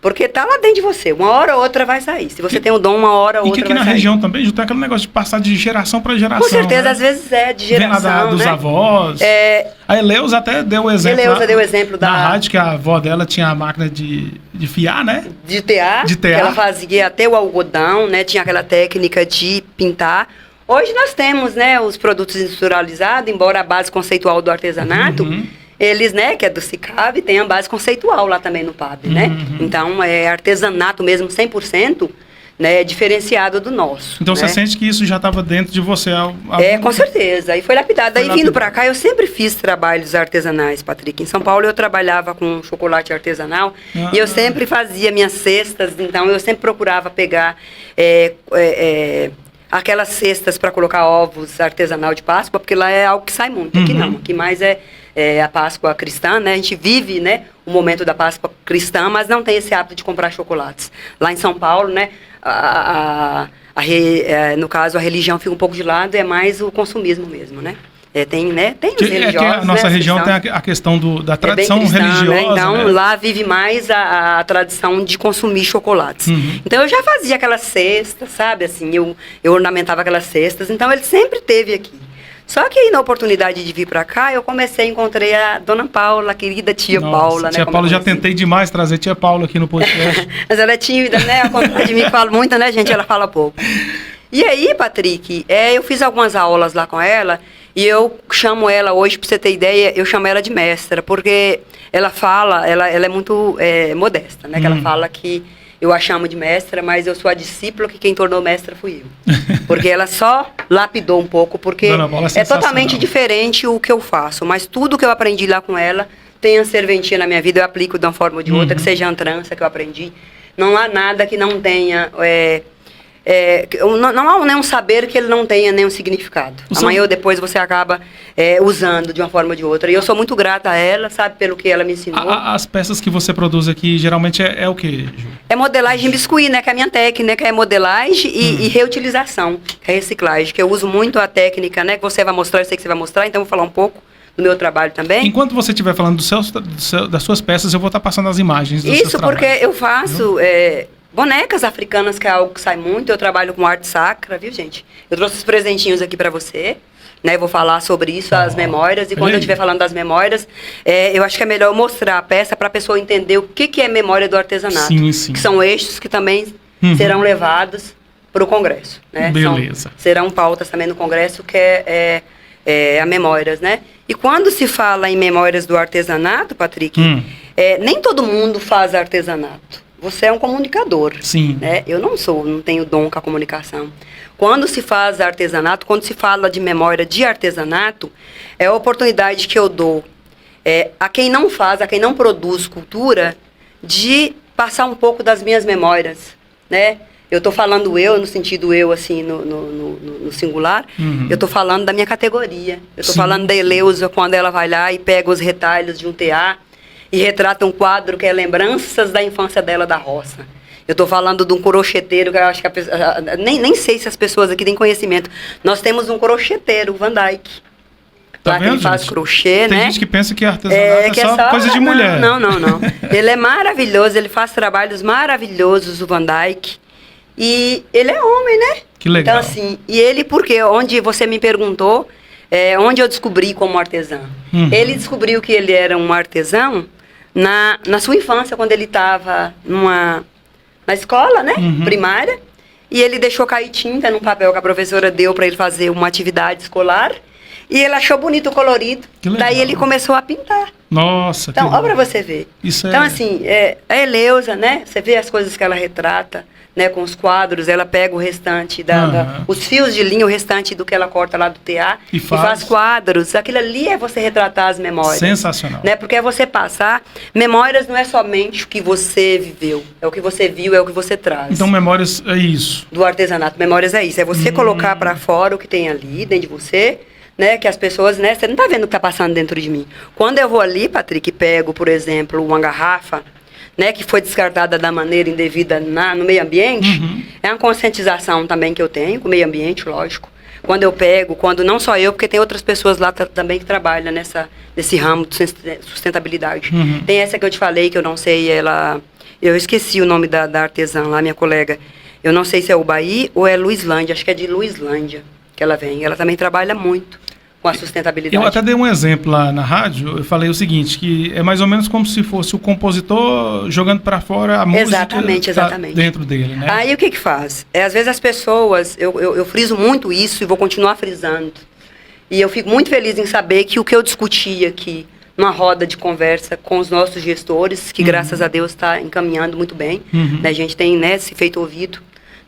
Porque está lá dentro de você. Uma hora ou outra vai sair. Se você tem um dom, uma hora ou outra vai sair. E que aqui na região também já tem aquele negócio de passar de geração para geração. Com certeza, né? Às vezes de geração, dos né? avós. A Eleusa até deu o exemplo. Eleusa deu o exemplo da rádio, que a avó dela tinha a máquina de fiar, né? De tear. Que ela fazia até o algodão, né? Tinha aquela técnica de pintar. Hoje nós temos, né, os produtos industrializados, embora a base conceitual do artesanato... Eles, né, que é do CICAB, tem a base conceitual lá também no PAB, né? Então, é artesanato mesmo, 100%, né, diferenciado do nosso. Então, né? você sente que isso já estava dentro de você? Com certeza. E foi lapidado. Daí, vindo para cá, eu sempre fiz trabalhos artesanais, Patrick. Em São Paulo, eu trabalhava com chocolate artesanal e eu sempre fazia minhas cestas. Então, eu sempre procurava pegar aquelas cestas para colocar ovos artesanal de Páscoa, porque lá é algo que sai muito. Aqui não. Aqui mais é a Páscoa cristã, né? A gente vive, né, o momento da Páscoa cristã, mas não tem esse hábito de comprar chocolates. Lá em São Paulo, né, no caso, a religião fica um pouco de lado, é mais o consumismo mesmo, né? Tem os religiosos, que a nossa região tem a questão da tradição cristã, religiosa. Né? Então, né? lá vive mais a tradição de consumir chocolates. Então, eu já fazia aquelas cestas, sabe? Assim, eu ornamentava aquelas cestas. Então, ele sempre teve aqui. Só que aí, na oportunidade de vir para cá, eu encontrei a Dona Paula, a querida tia Paula. Tia Paula, já tentei demais trazer tia Paula aqui no podcast. Mas ela é tímida, né? Ao contrário de mim, que fala muito, né, gente? Ela fala pouco. E aí, Patrick, eu fiz algumas aulas lá com ela, e eu chamo ela hoje, para você ter ideia, eu chamo ela de mestra, porque ela é muito modesta, né? Que ela fala que eu a chamo de mestra, mas eu sou a discípula que quem tornou mestra fui eu. Porque ela só lapidou um pouco, porque é totalmente diferente o que eu faço. Mas tudo que eu aprendi lá com ela, tem a serventia na minha vida, eu aplico de uma forma ou de outra, que seja a trança que eu aprendi. Não há nada que não tenha... não há nenhum saber que ele não tenha nenhum significado. Amanhã ou depois você acaba usando de uma forma ou de outra. E eu sou muito grata a ela, sabe, pelo que ela me ensinou. As peças que você produz aqui, geralmente é o quê, Ju? É modelagem em biscuit, né? Que é a minha técnica, é modelagem e reutilização, que é reciclagem. Que eu uso muito a técnica, né? Que você vai mostrar, eu sei que você vai mostrar, então eu vou falar um pouco do meu trabalho também. Enquanto você estiver falando das suas peças, eu vou estar passando as imagens dos seus porque trabalhos. eu faço... bonecas africanas, que é algo que sai muito. Eu trabalho com arte sacra, viu, gente? Eu trouxe os presentinhos aqui para você, né? Vou falar sobre isso, as memórias. E quando eu estiver falando das memórias, eu acho que é melhor eu mostrar a peça para a pessoa entender o que é memória do artesanato. Sim. Que são eixos que também serão levados para o Congresso, né? Beleza. Serão pautas também no Congresso, que a memórias, né? E quando se fala em memórias do artesanato, Patrick, nem todo mundo faz artesanato. Você é um comunicador. Sim. Né? Eu não tenho dom com a comunicação. Quando se faz artesanato, quando se fala de memória de artesanato, é a oportunidade que eu dou a quem não faz, a quem não produz cultura, de passar um pouco das minhas memórias, né? Eu estou falando no sentido assim, no singular, eu estou falando da minha categoria. Eu estou falando da Eleusa, quando ela vai lá e pega os retalhos de um tear, e retrata um quadro que é lembranças da infância dela da roça. Eu estou falando de um crocheteiro, que eu acho que nem sei se as pessoas aqui têm conhecimento. Nós temos um crocheteiro, o Van Dyke. Tá lá vendo, que ele faz gente? crochê, Tem né? gente que pensa que artesanato é só coisa de mulher. Não. Ele é maravilhoso, ele faz trabalhos maravilhosos, o Van Dyke. E ele é homem, né? Que legal. Então, assim, e ele, porque onde você me perguntou, onde eu descobri como artesão. Ele descobriu que ele era um artesão na sua infância, quando ele estava na escola, né? Primária. E ele deixou cair tinta num papel que a professora deu para ele fazer uma atividade escolar. E ele achou bonito o colorido. Daí ele começou a pintar. Nossa, então, olha para você ver. Então, assim, a Eleusa, né? Você vê as coisas que ela retrata, né? Com os quadros, ela pega o restante, os fios de linha, o restante do que ela corta lá do TA e faz quadros. Aquilo ali é você retratar as memórias. Sensacional. Né? Porque é você passar. Memórias não é somente o que você viveu, é o que você viu, é o que você traz. Então, memórias é isso. Do artesanato, memórias é isso. É você colocar para fora o que tem ali dentro de você. Né, que as pessoas, né, você não está vendo o que está passando dentro de mim. Quando eu vou ali, Patrick, e pego, por exemplo, uma garrafa, né, que foi descartada da maneira indevida no meio ambiente, é uma conscientização também que eu tenho com o meio ambiente, lógico. Quando eu pego, quando não só eu, porque tem outras pessoas lá também que trabalham nesse ramo de sustentabilidade. Tem essa que eu te falei, que eu não sei, eu esqueci o nome da artesã lá, minha colega. Eu não sei se é o Bahia ou é Luislândia, acho que é de Luislândia que ela vem. Ela também trabalha muito com a sustentabilidade. Eu até dei um exemplo lá na rádio, eu falei o seguinte, que é mais ou menos como se fosse o compositor jogando para fora a música exatamente. Dentro dele, né? Aí o que faz? Às vezes as pessoas, eu friso muito isso e vou continuar frisando. E eu fico muito feliz em saber que o que eu discuti aqui numa roda de conversa com os nossos gestores, que graças a Deus está encaminhando muito bem, né? A gente tem, né, se feito ouvido,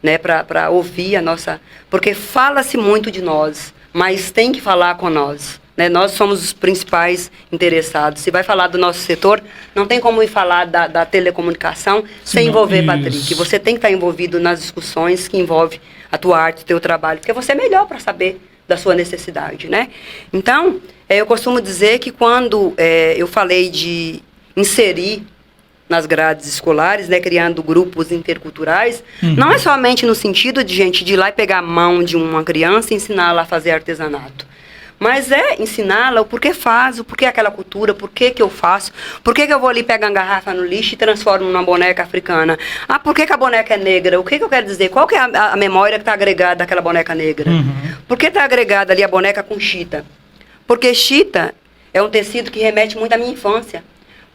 né, para ouvir a nossa... Porque fala-se muito de nós, mas tem que falar com nós. Né? Nós somos os principais interessados. Se vai falar do nosso setor, não tem como ir falar da telecomunicação sem envolver, Patrick. Você tem que estar envolvido nas discussões que envolvem a tua arte, o teu trabalho, porque você é melhor para saber da sua necessidade. Né? Então, eu costumo dizer que quando eu falei de inserir nas grades escolares, né, criando grupos interculturais, não é somente no sentido de gente de ir lá e pegar a mão de uma criança e ensiná-la a fazer artesanato. Mas é ensiná-la o porquê faz, o porquê aquela cultura, por que eu faço, por que eu vou ali pegar uma garrafa no lixo e transformo numa boneca africana. Ah, por que a boneca é negra? O que eu quero dizer? Qual que é a memória que está agregada àquela boneca negra? Por que está agregada ali a boneca com chita? Porque chita é um tecido que remete muito à minha infância.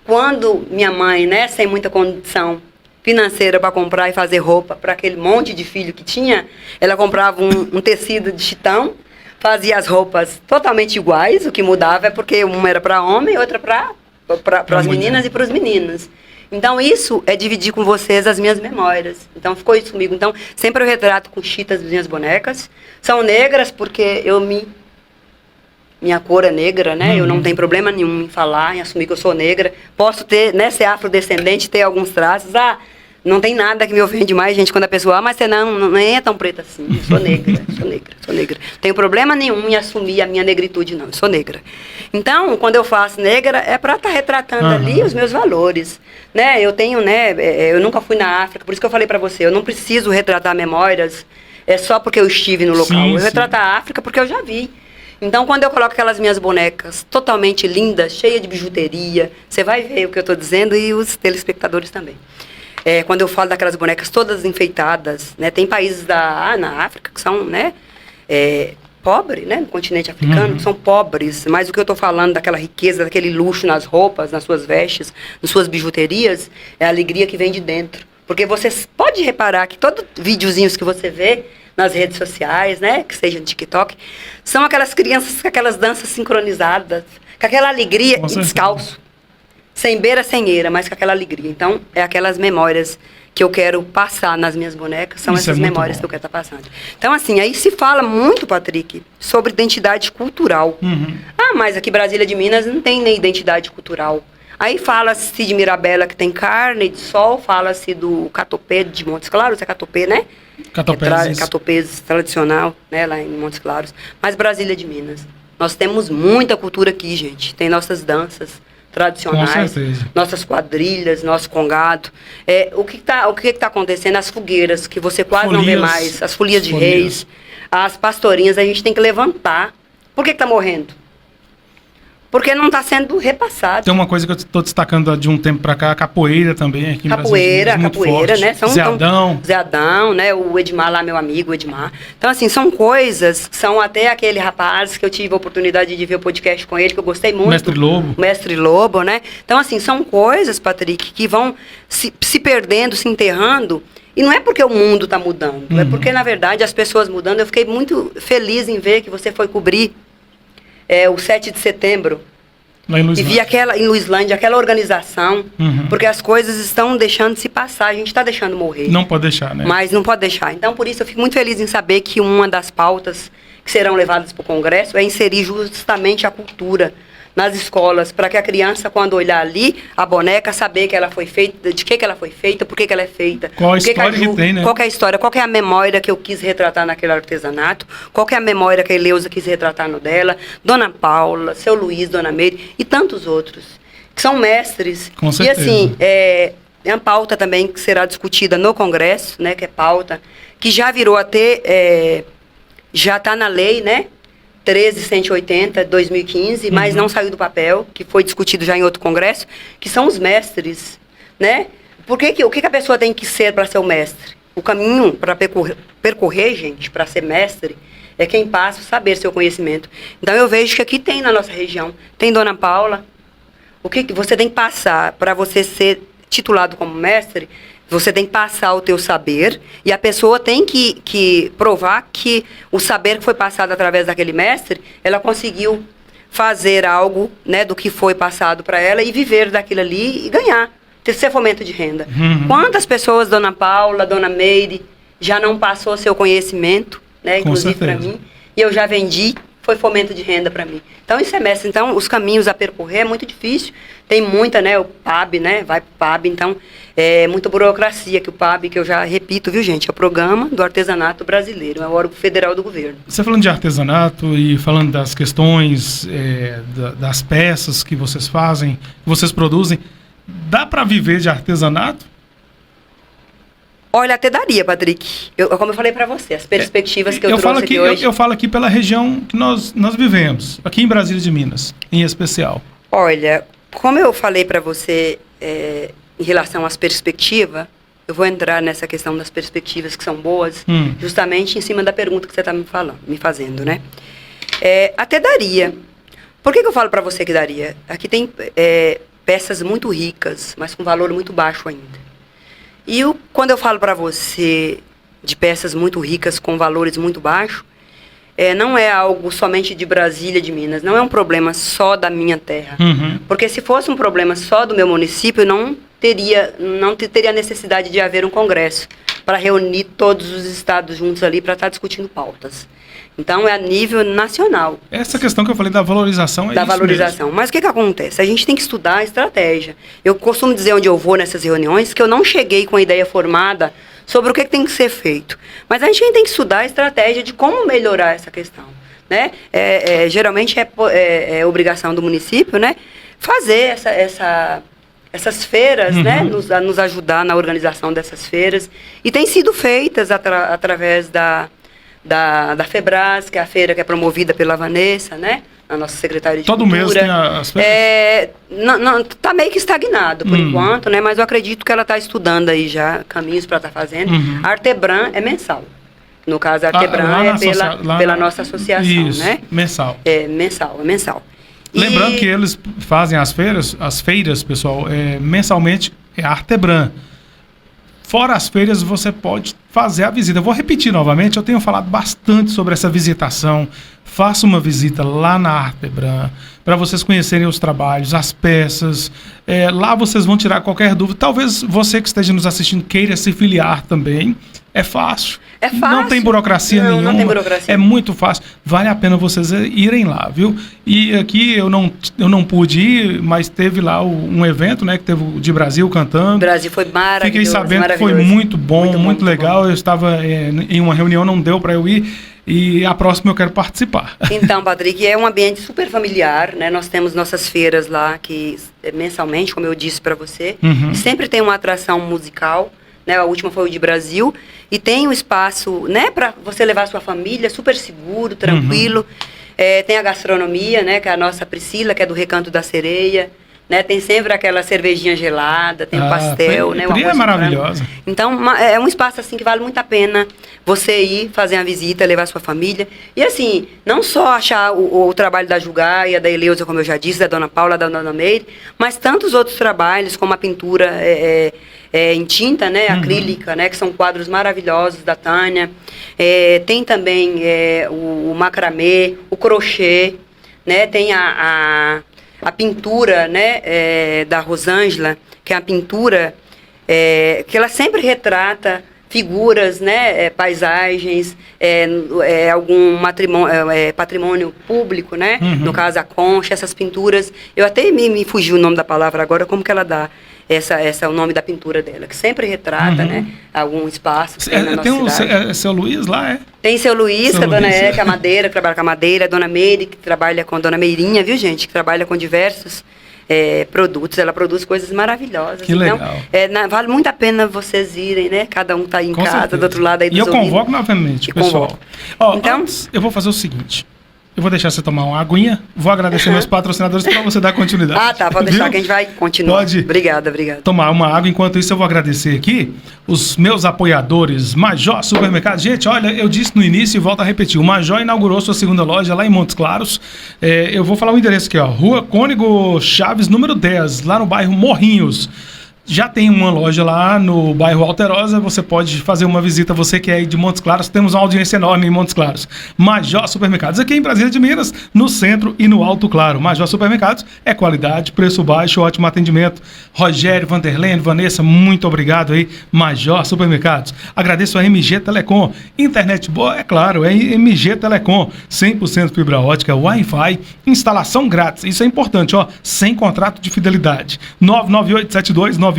Quando minha mãe, né, sem muita condição financeira para comprar e fazer roupa para aquele monte de filho que tinha, ela comprava um tecido de chitão, fazia as roupas totalmente iguais, o que mudava é porque uma era para homem e outra para as meninas e para os meninos. Então isso é dividir com vocês as minhas memórias. Então ficou isso comigo. Então sempre eu retrato com chita as minhas bonecas. São negras porque minha cor é negra, né? Eu não tenho problema nenhum em falar, em assumir que eu sou negra. Posso ter, né, ser afrodescendente, ter alguns traços. Não tem nada que me ofende mais, gente, quando a pessoa, mas você não é tão preta assim. Eu sou negra, sou negra. Não tenho problema nenhum em assumir a minha negritude, não. Eu sou negra. Então, quando eu faço negra, é para estar retratando ali os meus valores. Né? Eu tenho, né, eu nunca fui na África, por isso que eu falei para você, eu não preciso retratar memórias só porque eu estive no local. Eu retrato a África porque eu já vi. Então, quando eu coloco aquelas minhas bonecas totalmente lindas, cheias de bijuteria, você vai ver o que eu estou dizendo e os telespectadores também. Quando eu falo daquelas bonecas todas enfeitadas, né, tem países na África que são, né, pobres, né, no continente africano, que são pobres, mas o que eu estou falando daquela riqueza, daquele luxo nas roupas, nas suas vestes, nas suas bijuterias, é a alegria que vem de dentro. Porque você pode reparar que todos os videozinhos que você vê nas redes sociais, né, que seja no TikTok, são aquelas crianças com aquelas danças sincronizadas, com aquela alegria e descalço. Sem beira, sem eira, mas com aquela alegria. Então, é aquelas memórias que eu quero passar nas minhas bonecas, são essas memórias que eu quero estar passando. Então, assim, aí se fala muito, Patrick, sobre identidade cultural. Mas aqui Brasília de Minas não tem nem identidade cultural. Aí fala-se de Mirabela, que tem carne de sol, fala-se do catopê de Montes Claros, é catopê, né? Catopês tradicional, né, lá em Montes Claros. Mas Brasília de Minas. Nós temos muita cultura aqui, gente. Tem nossas danças tradicionais. Com certeza. Nossas quadrilhas, nosso congado. O que está acontecendo? As fogueiras, que você quase não vê mais. As folias de reis, as pastorinhas, a gente tem que levantar. Por que está morrendo? Porque não está sendo repassado. Tem uma coisa que eu estou destacando de um tempo para cá, a capoeira também aqui em Capoeira, né? Zé Adão. Zé Adão, né? O Edmar lá, meu amigo, o Edmar. Então, assim, são coisas, são até aquele rapaz que eu tive a oportunidade de ver o podcast com ele, que eu gostei muito. Mestre Lobo, né? Então, assim, são coisas, Patrick, que vão se perdendo, se enterrando. E não é porque o mundo está mudando, é porque, na verdade, as pessoas mudando. Eu fiquei muito feliz em ver que você foi cobrir o 7 de setembro, lá em Luislândia. E vi em Luislândia, aquela organização, porque as coisas estão deixando de se passar, a gente está deixando morrer. Não pode deixar, né? Mas não pode deixar. Então, por isso, eu fico muito feliz em saber que uma das pautas que serão levadas para o Congresso é inserir justamente a cultura nas escolas, para que a criança, quando olhar ali a boneca, saber que ela foi feita, de que ela foi feita, por que ela é feita. Qual a história que tem, né? Qual é a história, qual é a memória que eu quis retratar naquele artesanato, qual é a memória que a Eleusa quis retratar no dela, Dona Paula, Seu Luiz, Dona Meire e tantos outros, que são mestres. Com certeza. E assim, é uma pauta também que será discutida no Congresso, né, que é pauta, que já virou até, já está na lei, né? 13.180, 2015, mas não saiu do papel, que foi discutido já em outro congresso, que são os mestres, né? O que a pessoa tem que ser para ser o mestre? O caminho para percorrer, gente, para ser mestre, é quem passa o saber, seu conhecimento. Então, eu vejo que aqui tem na nossa região, tem Dona Paula, o que você tem que passar para você ser titulado como mestre? Você tem que passar o teu saber e a pessoa tem que provar que o saber que foi passado através daquele mestre, ela conseguiu fazer algo, né, do que foi passado para ela e viver daquilo ali e ganhar, ter fomento de renda. Quantas pessoas, Dona Paula, Dona Meire, já não passou seu conhecimento, né, inclusive para mim, e eu já vendi, foi fomento de renda para mim. Então, isso é mestre. Então, os caminhos a percorrer é muito difícil. Tem muita, né, o PAB, né, vai pro PAB, então, é muita burocracia que o PAB, que eu já repito, viu, gente, é o Programa do Artesanato Brasileiro, é o órgão federal do governo. Você falando de artesanato e falando das questões, das peças que vocês fazem, que vocês produzem, dá para viver de artesanato? Olha, até daria, Patrick. Como eu falei para você, as perspectivas que eu trouxe aqui hoje... Eu falo aqui pela região que nós vivemos, aqui em Brasília de Minas, em especial. Olha, como eu falei para você em relação às perspectivas, eu vou entrar nessa questão das perspectivas que são boas, justamente em cima da pergunta que você está me fazendo, né? Até daria. Por que eu falo para você que daria? Aqui tem peças muito ricas, mas com valor muito baixo ainda. E quando eu falo para você de peças muito ricas com valores muito baixos, não é algo somente de Brasília, de Minas, não é um problema só da minha terra. Porque se fosse um problema só do meu município, não teria necessidade de haver um congresso para reunir todos os estados juntos ali para estar discutindo pautas. Então, é a nível nacional. Essa questão que eu falei da valorização da valorização. Mesmo. Mas o que acontece? A gente tem que estudar a estratégia. Eu costumo dizer onde eu vou nessas reuniões que eu não cheguei com a ideia formada sobre o que tem que ser feito. Mas a gente tem que estudar a estratégia de como melhorar essa questão. Né? Geralmente é obrigação do município, né, fazer essas feiras, né, nos ajudar na organização dessas feiras. E tem sido feitas através da FEBRAS, que é a feira que é promovida pela Vanessa, né? A nossa secretária de Todo Cultura. mês tem as feiras? Não, tá meio que estagnado por enquanto, né? Mas eu acredito que ela está estudando aí já caminhos para estar fazendo. A Artebran é mensal. No caso, a Artebran pela nossa associação, isso, né? Mensal. É mensal. Lembrando que eles fazem as feiras, pessoal, mensalmente é a Artebran. Fora as feiras, você pode fazer a visita. Eu vou repetir novamente, eu tenho falado bastante sobre essa visitação. Faça uma visita lá na Artebran, para vocês conhecerem os trabalhos, as peças. Lá vocês vão tirar qualquer dúvida. Talvez você que esteja nos assistindo queira se filiar também. É fácil. É fácil. Não tem burocracia nenhuma. Não tem burocracia. É muito fácil. Vale a pena vocês irem lá, viu? E aqui eu não pude ir, mas teve lá um evento, né? Que teve o de Brasil cantando. O Brasil foi maravilhoso. Fiquei sabendo que foi muito bom, muito legal. Eu estava em uma reunião, não deu para eu ir. e a próxima eu quero participar. Então, Patrick, é um ambiente super familiar, né? Nós temos nossas feiras lá, que mensalmente, como eu disse para você, sempre tem uma atração musical, né? A última foi o de Brasil, e tem um espaço, né, para você levar a sua família, super seguro, tranquilo. Tem a gastronomia, né, que é a nossa Priscila, que é do Recanto da Sereia, né? Tem sempre aquela cervejinha gelada, tem o pastel, né? É maravilhosa. Então, é um espaço assim que vale muito a pena você ir fazer uma visita, levar sua família. E assim, não só achar o trabalho da Jugaia, da Eleusa, como eu já disse, da Dona Paula, da Dona Meire, mas tantos outros trabalhos, como a pintura em tinta, né? Acrílica, né? Que são quadros maravilhosos da Tânia. Tem também o macramê, o crochê, né? Tem a pintura, né, da Rosângela, que é a pintura que ela sempre retrata figuras, né, paisagens, algum patrimônio público, né, no caso a concha, essas pinturas. Eu até me fugiu o nome da palavra agora, como que ela dá o nome da pintura dela, que sempre retrata, né, algum espaço que tem na nossa cidade. Seu Luiz lá, Tem seu Luiz, que a dona que é a madeira, que trabalha com a madeira, a dona Meire, que trabalha com a dona Meirinha, viu, gente, que trabalha com diversos produtos. Ela produz coisas maravilhosas. Que legal. Vale muito a pena vocês irem, né? Cada um tá aí em com casa, certeza. do outro lado aí dos ouvidos. E eu convoco novamente, pessoal. Então, antes, eu vou fazer o seguinte. Eu vou deixar você tomar uma aguinha, vou agradecer meus patrocinadores para você dar continuidade. Tá, pode deixar que a gente vai continuar. Pode. Obrigada. Tomar uma água. Enquanto isso, eu vou agradecer aqui os meus apoiadores, Major Supermercado. Gente, olha, eu disse no início e volto a repetir, o Major inaugurou sua segunda loja lá em Montes Claros. Eu vou falar o endereço aqui, ó, Rua Cônego Chaves, número 10, lá no bairro Morrinhos. Já tem uma loja lá no bairro Alterosa, você pode fazer uma visita, você que é aí de Montes Claros, temos uma audiência enorme em Montes Claros. Major Supermercados, aqui em Brasília de Minas, no centro e no Alto Claro. Major Supermercados é qualidade, preço baixo, ótimo atendimento. Rogério, Vanderlene, Vanessa, muito obrigado aí, Major Supermercados. Agradeço a MG Telecom, internet boa, é claro, é MG Telecom, 100% fibra ótica, Wi-Fi, instalação grátis, isso é importante, ó, sem contrato de fidelidade. 998729866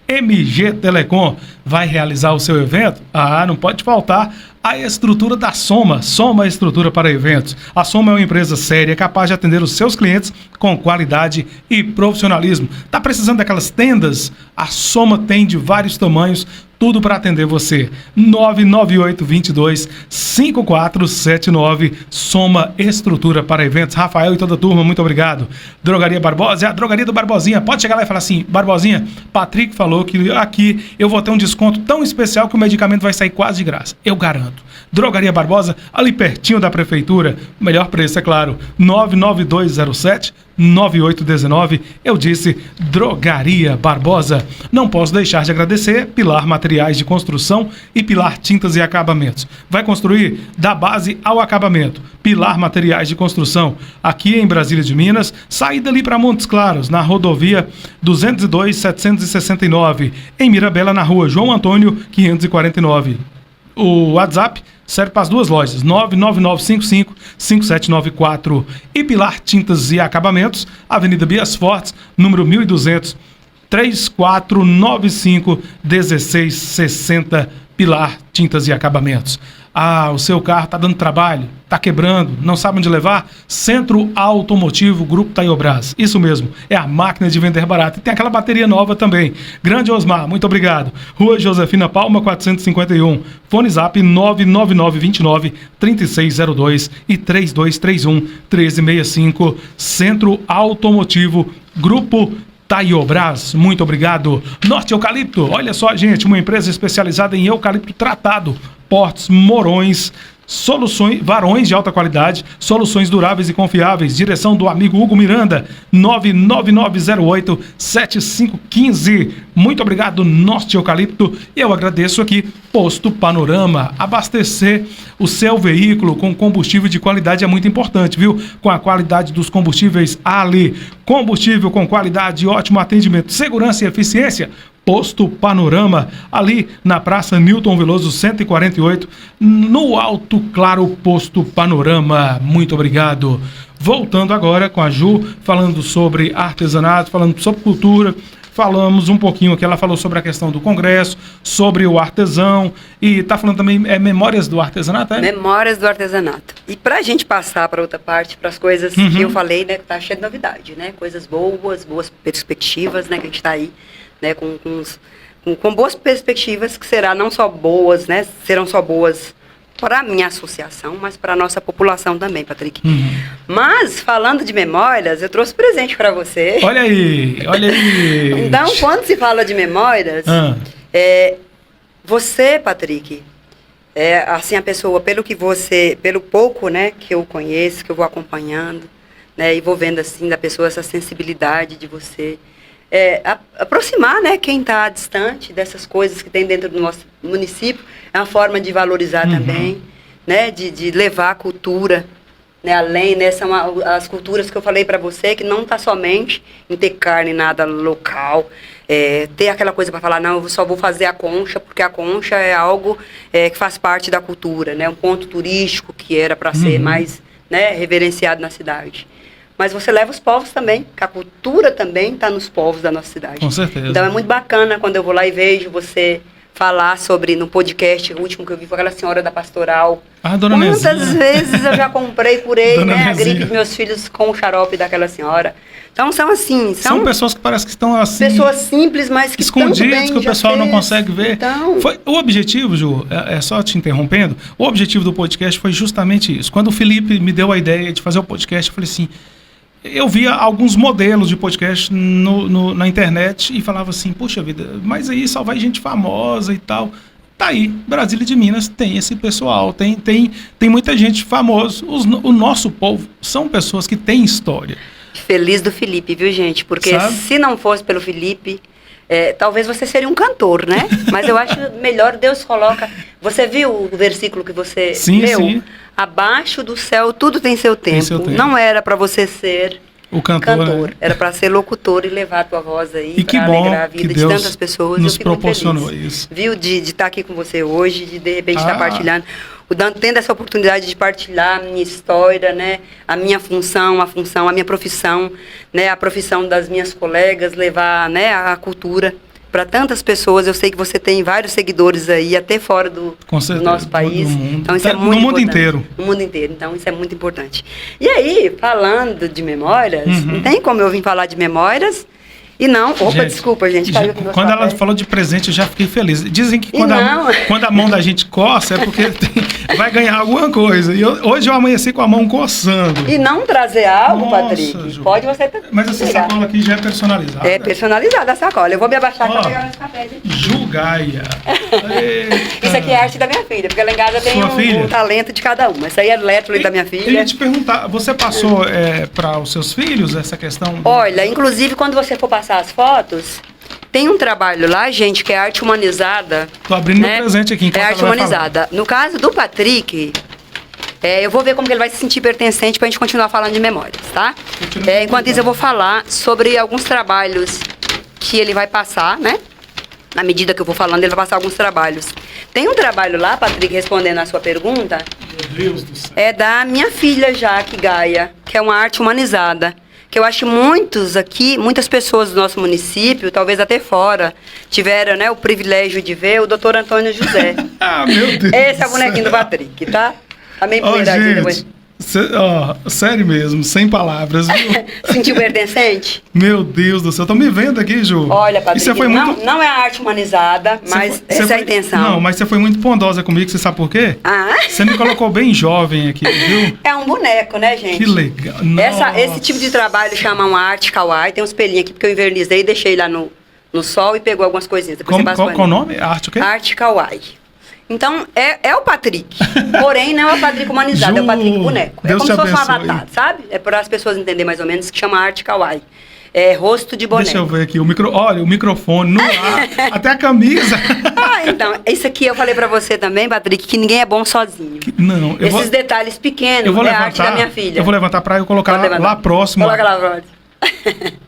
MG Telecom. Vai realizar o seu evento? Não pode faltar a estrutura da Soma. Soma Estrutura para Eventos. A Soma é uma empresa séria, capaz de atender os seus clientes com qualidade e profissionalismo. Tá precisando daquelas tendas? A Soma tem de vários tamanhos, tudo para atender você. 998-22-5479. Soma Estrutura para Eventos. Rafael e toda a turma, muito obrigado. Drogaria Barbosa, é a drogaria do Barbosinha. Pode chegar lá e falar assim, Barbosinha, Patrick falou que aqui eu vou ter um desconto tão especial que o medicamento vai sair quase de graça. Eu garanto. Drogaria Barbosa, ali pertinho da prefeitura. Melhor preço, é claro. 99207-9819. Eu disse Drogaria Barbosa. Não posso deixar de agradecer Pilar Materiais de Construção e Pilar Tintas e Acabamentos. Vai construir da base ao acabamento. Pilar Materiais de Construção, aqui em Brasília de Minas, saída ali para Montes Claros, na rodovia 202-769, em Mirabela, na rua João Antônio, 549. O WhatsApp serve para as duas lojas, 99955-5794. E Pilar Tintas e Acabamentos, Avenida Bias Fortes, número 1200, 3495-1660, Pilar Tintas e Acabamentos. O seu carro está dando trabalho, está quebrando, não sabe onde levar? Centro Automotivo Grupo Taiobras. Isso mesmo, é a máquina de vender barato. E tem aquela bateria nova também. Grande Osmar, muito obrigado. Rua Josefina Palma, 451. Fone Zap 99929-3602 e 3231-1365. Centro Automotivo Grupo Taiobras, muito obrigado. Norte Eucalipto, olha só, gente, uma empresa especializada em eucalipto tratado, portes, morões, soluções, varões de alta qualidade, soluções duráveis e confiáveis. Direção do amigo Hugo Miranda, 99908-7515. Muito obrigado, Norte Eucalipto. E eu agradeço aqui, Posto Panorama. Abastecer o seu veículo com combustível de qualidade é muito importante, viu? Com a qualidade dos combustíveis ali. Combustível com qualidade, ótimo atendimento, segurança e eficiência. Posto Panorama, ali na Praça Newton Veloso 148, no Alto Claro. Posto Panorama, muito obrigado. Voltando agora com a Ju, falando sobre artesanato, falando sobre cultura, falamos um pouquinho aqui, ela falou sobre a questão do congresso, sobre o artesão, e está falando também, Memórias do Artesanato, é? Memórias do Artesanato. E para a gente passar para outra parte, para as coisas que eu falei, né, que tá cheio de novidade, né, coisas boas perspectivas, né, que a gente está aí, né, com boas perspectivas, que será não só boas, né, serão só boas para a minha associação, mas para a nossa população também, Patrick. Mas, falando de memórias, eu trouxe presente para você. Olha aí, olha aí. Então, quando se fala de memórias, você, Patrick, assim, a pessoa, pelo pouco, né, que eu conheço, que eu vou acompanhando, né, e vou vendo, assim, da pessoa essa sensibilidade de você aproximar, né, quem está distante dessas coisas que tem dentro do nosso município. É uma forma de valorizar também, né, de levar a cultura, né, além, né, são as culturas que eu falei para você, que não está somente em ter carne, nada local, ter aquela coisa para falar, não, eu só vou fazer a concha, porque a concha é algo que faz parte da cultura, né, um ponto turístico que era para ser mais, né, reverenciado na cidade. Mas você leva os povos também, que a cultura também está nos povos da nossa cidade. Com certeza. Então é muito bacana quando eu vou lá e vejo você falar sobre, no podcast, o último que eu vi foi aquela senhora da pastoral. Dona Nezinha. Quantas vezes eu já comprei, curei, Dona né, a Nezinha. gripe dos meus filhos com o xarope daquela senhora. Então são assim, São pessoas que parece que estão assim... pessoas simples, mas que escondidas, que o pessoal não consegue ver. Então... O objetivo, Ju, só te interrompendo, o objetivo do podcast foi justamente isso. Quando o Felipe me deu a ideia de fazer o podcast, eu falei assim... Eu via alguns modelos de podcast na internet e falava assim, puxa vida, mas aí só vai gente famosa e tal. Tá aí, Brasília de Minas tem esse pessoal, tem muita gente famosa. O nosso povo são pessoas que têm história. Feliz do Felipe, viu, gente? Porque Sabe? se não fosse pelo Felipe, talvez você seria um cantor, né? Mas eu acho melhor, Deus coloca... Você viu o versículo que você leu? Sim. Abaixo do céu tudo tem seu tempo. Não era para você ser o cantor, né? Era para ser locutor e levar a tua voz aí para alegrar a vida que de tantas pessoas. Nos eu fico proporcionou muito feliz, isso. viu? De estar aqui com você hoje, de repente estar partilhando. Tendo essa oportunidade de partilhar a minha história, né? A minha função, a minha profissão, né? A profissão das minhas colegas, levar, né, a cultura para tantas pessoas. Eu sei que você tem vários seguidores aí, até fora do nosso país. Então isso é muito importante. Inteiro. No mundo inteiro. Então isso é muito importante. E aí, falando de memórias, não tem como eu vir falar de memórias e não... Opa, gente, desculpa, gente. Quando ela falou de presente, eu já fiquei feliz. Dizem que quando a mão da gente coça é porque vai ganhar alguma coisa. E hoje eu amanheci com a mão coçando. E não trazer algo, Patrick, Ju. Pode você... Mas essa sacola aqui já é personalizada. É personalizada a sacola. Eu vou me abaixar para pegar esse café. Ju Gaia. Isso aqui é arte da minha filha, porque lá em casa tem um talento de cada uma. Isso aí é létolo da minha filha. Eu ia te perguntar, você passou para os seus filhos essa questão? Olha, inclusive quando você for passar as fotos, tem um trabalho lá, gente, que é arte humanizada. Tô abrindo meu presente aqui. É arte humanizada. No caso do Patrick, eu vou ver como que ele vai se sentir pertencente pra gente continuar falando de memórias, tá? Enquanto isso, eu vou falar sobre alguns trabalhos que ele vai passar, né? Na medida que eu vou falando, ele vai passar alguns trabalhos. Tem um trabalho lá, Patrick, respondendo a sua pergunta. Meu Deus do céu. É da minha filha, Jaque Gaia, que é uma arte humanizada. Que eu acho muitas pessoas do nosso município, talvez até fora, tiveram, né, o privilégio de ver o Dr. Antônio José. Meu Deus. Esse é o bonequinho do Patrick, tá? Também gente, sério mesmo, sem palavras, viu? Sentiu pertencente? Meu Deus do céu, estão me vendo aqui, Ju. Olha, Patrick, foi não é arte humanizada, mas essa é a intenção. Não, mas você foi muito bondosa comigo, você sabe por quê? Você me colocou bem jovem aqui, viu? É um boneco, né, gente? Que legal. Esse tipo de trabalho chama uma arte kawaii, tem um espelhinho aqui, porque eu invernizei e deixei lá no sol e pegou algumas coisinhas. Qual o nome? Arte o quê? Arte kawaii. Então, é o Patrick. Porém, não é o Patrick humanizado, é o Patrick boneco. Deus é como se fosse um abençoe. avatar, sabe? É para as pessoas entenderem mais ou menos, que chama arte kawaii. É rosto de boneco. Deixa eu ver aqui. Olha, o microfone no ar, até a camisa. Então, isso aqui eu falei pra você também, Patrick, que ninguém é bom sozinho. Esses detalhes pequenos é a arte da minha filha. Eu vou levantar pra eu colocar lá próximo. Coloca lá próximo.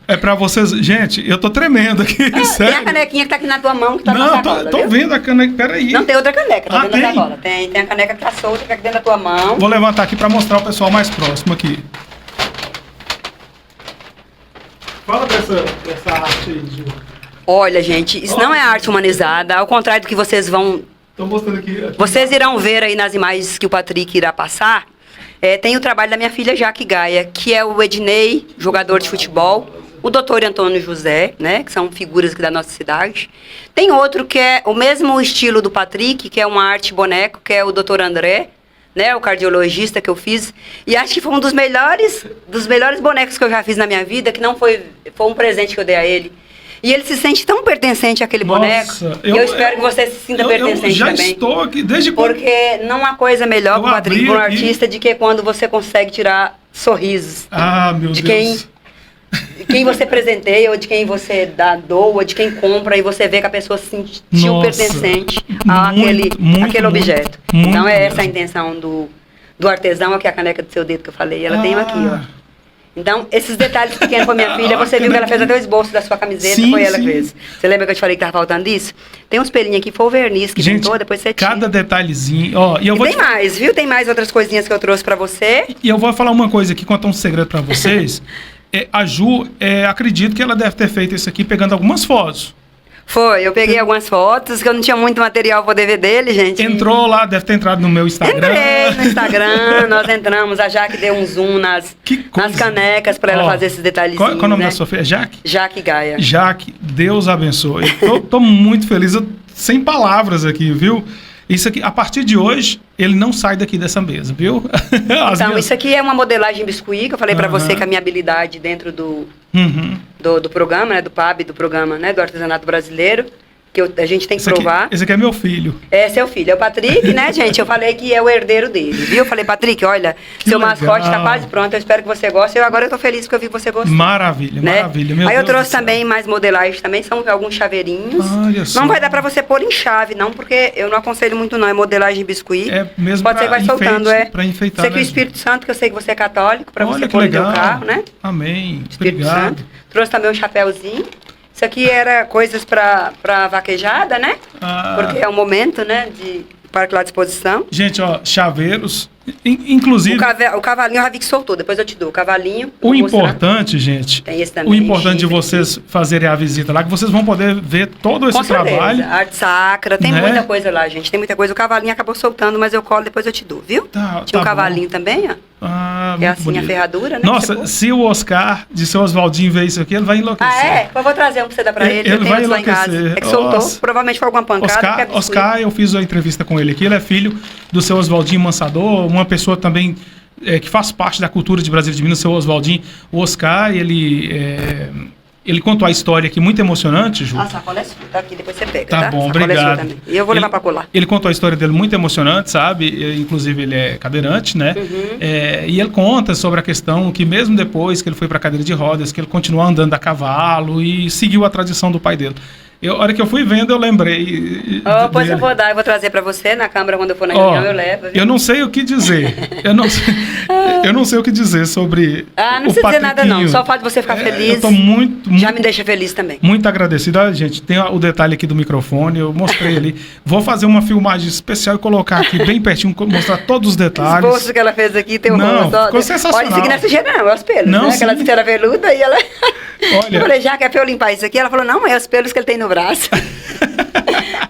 É pra vocês... Gente, eu tô tremendo aqui, sério. Tem a canequinha que tá aqui na tua mão, que tá na sacola. Não, tô vendo a caneca, peraí. Não, tem outra caneca, tá dentro da sacola. Tem a caneca que tá solta, que tá aqui dentro da tua mão. Vou levantar aqui pra mostrar o pessoal mais próximo aqui. Fala dessa arte aí, Ju. Olha, gente, isso não é arte humanizada, ao contrário do que vocês vão... Tô mostrando aqui. Vocês irão ver aí nas imagens que o Patrick irá passar, tem o trabalho da minha filha Jaque Gaia, que é o Ednei, jogador de futebol, o doutor Antônio José, né, que são figuras aqui da nossa cidade. Tem outro que é o mesmo estilo do Patrick, que é uma arte boneco, que é o doutor André, né, o cardiologista que eu fiz. E acho que foi um dos melhores bonecos que eu já fiz na minha vida, que não foi um presente que eu dei a ele. E ele se sente tão pertencente àquele boneco. Eu espero que você se sinta pertencente já também. Estou aqui desde quando... Porque não há coisa melhor para um artista de que quando você consegue tirar sorrisos. Ah, meu Deus. De quem você presenteia, ou de quem você doa, ou de quem compra, e você vê que a pessoa se sentiu pertencente àquele objeto. Então é essa a intenção do artesão, aqui a caneca do seu dedo que eu falei. Ela tem aqui, ó. Então, esses detalhes pequenos com a minha filha, você viu que ela fez até o esboço da sua camiseta, sim, foi ela que fez. Você lembra que eu te falei que estava faltando disso? Tem uns pelinhos aqui, foi o verniz que pintou, depois você tira. Cada detalhezinho, ó. E tem mais, viu? Tem mais outras coisinhas que eu trouxe pra você. E eu vou falar uma coisa aqui, contar um segredo pra vocês. A Ju, acredito que ela deve ter feito isso aqui pegando algumas fotos. Foi, eu peguei algumas fotos, que eu não tinha muito material para poder ver dele, gente. Entrou lá, deve ter entrado no meu Instagram. Entrei no Instagram, nós entramos, a Jaque deu um zoom nas canecas para ela fazer esses detalhezinhos. Qual é o nome da sua filha? Jaque? Jaque Gaia. Jaque, Deus abençoe. Tô muito feliz, sem palavras aqui, viu? Isso aqui, a partir de hoje, ele não sai daqui dessa mesa, viu? Então, isso aqui é uma modelagem biscuit, que eu falei para você que a minha habilidade dentro do programa, né, do PAB, do programa, né, do artesanato brasileiro, que a gente tem que provar. Esse aqui é meu filho. É seu filho, é o Patrick, né, gente? Eu falei que é o herdeiro dele, viu? Eu falei, Patrick, olha, seu mascote tá quase pronto, eu espero que você goste. Agora eu tô feliz porque eu vi que você gostou. Maravilha, né? Maravilha. Meu Aí Deus eu trouxe também mais modelagens, também são alguns chaveirinhos. Olha só. Não vai dar pra você pôr em chave, não, porque eu não aconselho muito, não. É modelagem biscuit. É mesmo. Pode ser que vai soltando, pra enfeitar. Isso aqui é o Espírito Santo, que eu sei que você é católico, pra você pôr no seu carro, né? Amém. Espírito Obrigado. Santo. Trouxe também um chapéuzinho. Isso aqui era coisas para vaquejada, né? Porque é o momento, né, de parque lá à disposição. Gente, ó, chaveiros, inclusive... O cavalinho eu já vi que soltou, depois eu te dou. O cavalinho... O importante, gente... Tem esse também. O importante de vocês fazerem a visita lá, que vocês vão poder ver todo esse trabalho. Arte sacra, tem muita coisa lá, gente. Tem muita coisa. O cavalinho acabou soltando, mas eu colo, depois eu te dou, viu? Tinha um cavalinho também, ó. É assim bonito. A ferradura, né? Nossa, se o Oscar de seu Oswaldinho ver isso aqui, ele vai enlouquecer. Ah, é? Eu vou trazer um pra você dar pra ele. Ele vai enlouquecer. É que soltou, provavelmente foi alguma pancada. Oscar, eu fiz a entrevista com ele aqui, ele é filho do seu Oswaldinho Mansador, uma pessoa também que faz parte da cultura de Brasília de Minas, o seu Oswaldinho. O Oscar, ele contou a história aqui, muito emocionante, Ju. A sacola é sua, tá aqui, depois você pega, tá? Bom, obrigado. E eu vou levar pra colar. Ele contou a história dele muito emocionante, sabe? Inclusive, ele é cadeirante, né? E ele conta sobre a questão que mesmo depois que ele foi pra cadeira de rodas, que ele continuou andando a cavalo e seguiu a tradição do pai dele. A hora que eu fui vendo, eu lembrei. Pois eu vou trazer pra você na câmara quando eu for na reunião, eu levo. Viu? Eu não sei o que dizer. eu não sei o que dizer sobre. Não precisa dizer nada, não. Só o fato de você ficar feliz. Eu tô muito. Já me deixa feliz também. Muito agradecido. Olha, gente, tem o detalhe aqui do microfone, eu mostrei ali. Vou fazer uma filmagem especial e colocar aqui bem pertinho, mostrar todos os detalhes. O esboço que ela fez aqui tem ficou sensacional. Olha, isso aqui não é sujeira, não, é os pelos. Não, né? Aquela cera veluda e ela. Olha. Eu falei, já que é pra eu limpar isso aqui? Ela falou, não, é os pelos que ele tem no braço.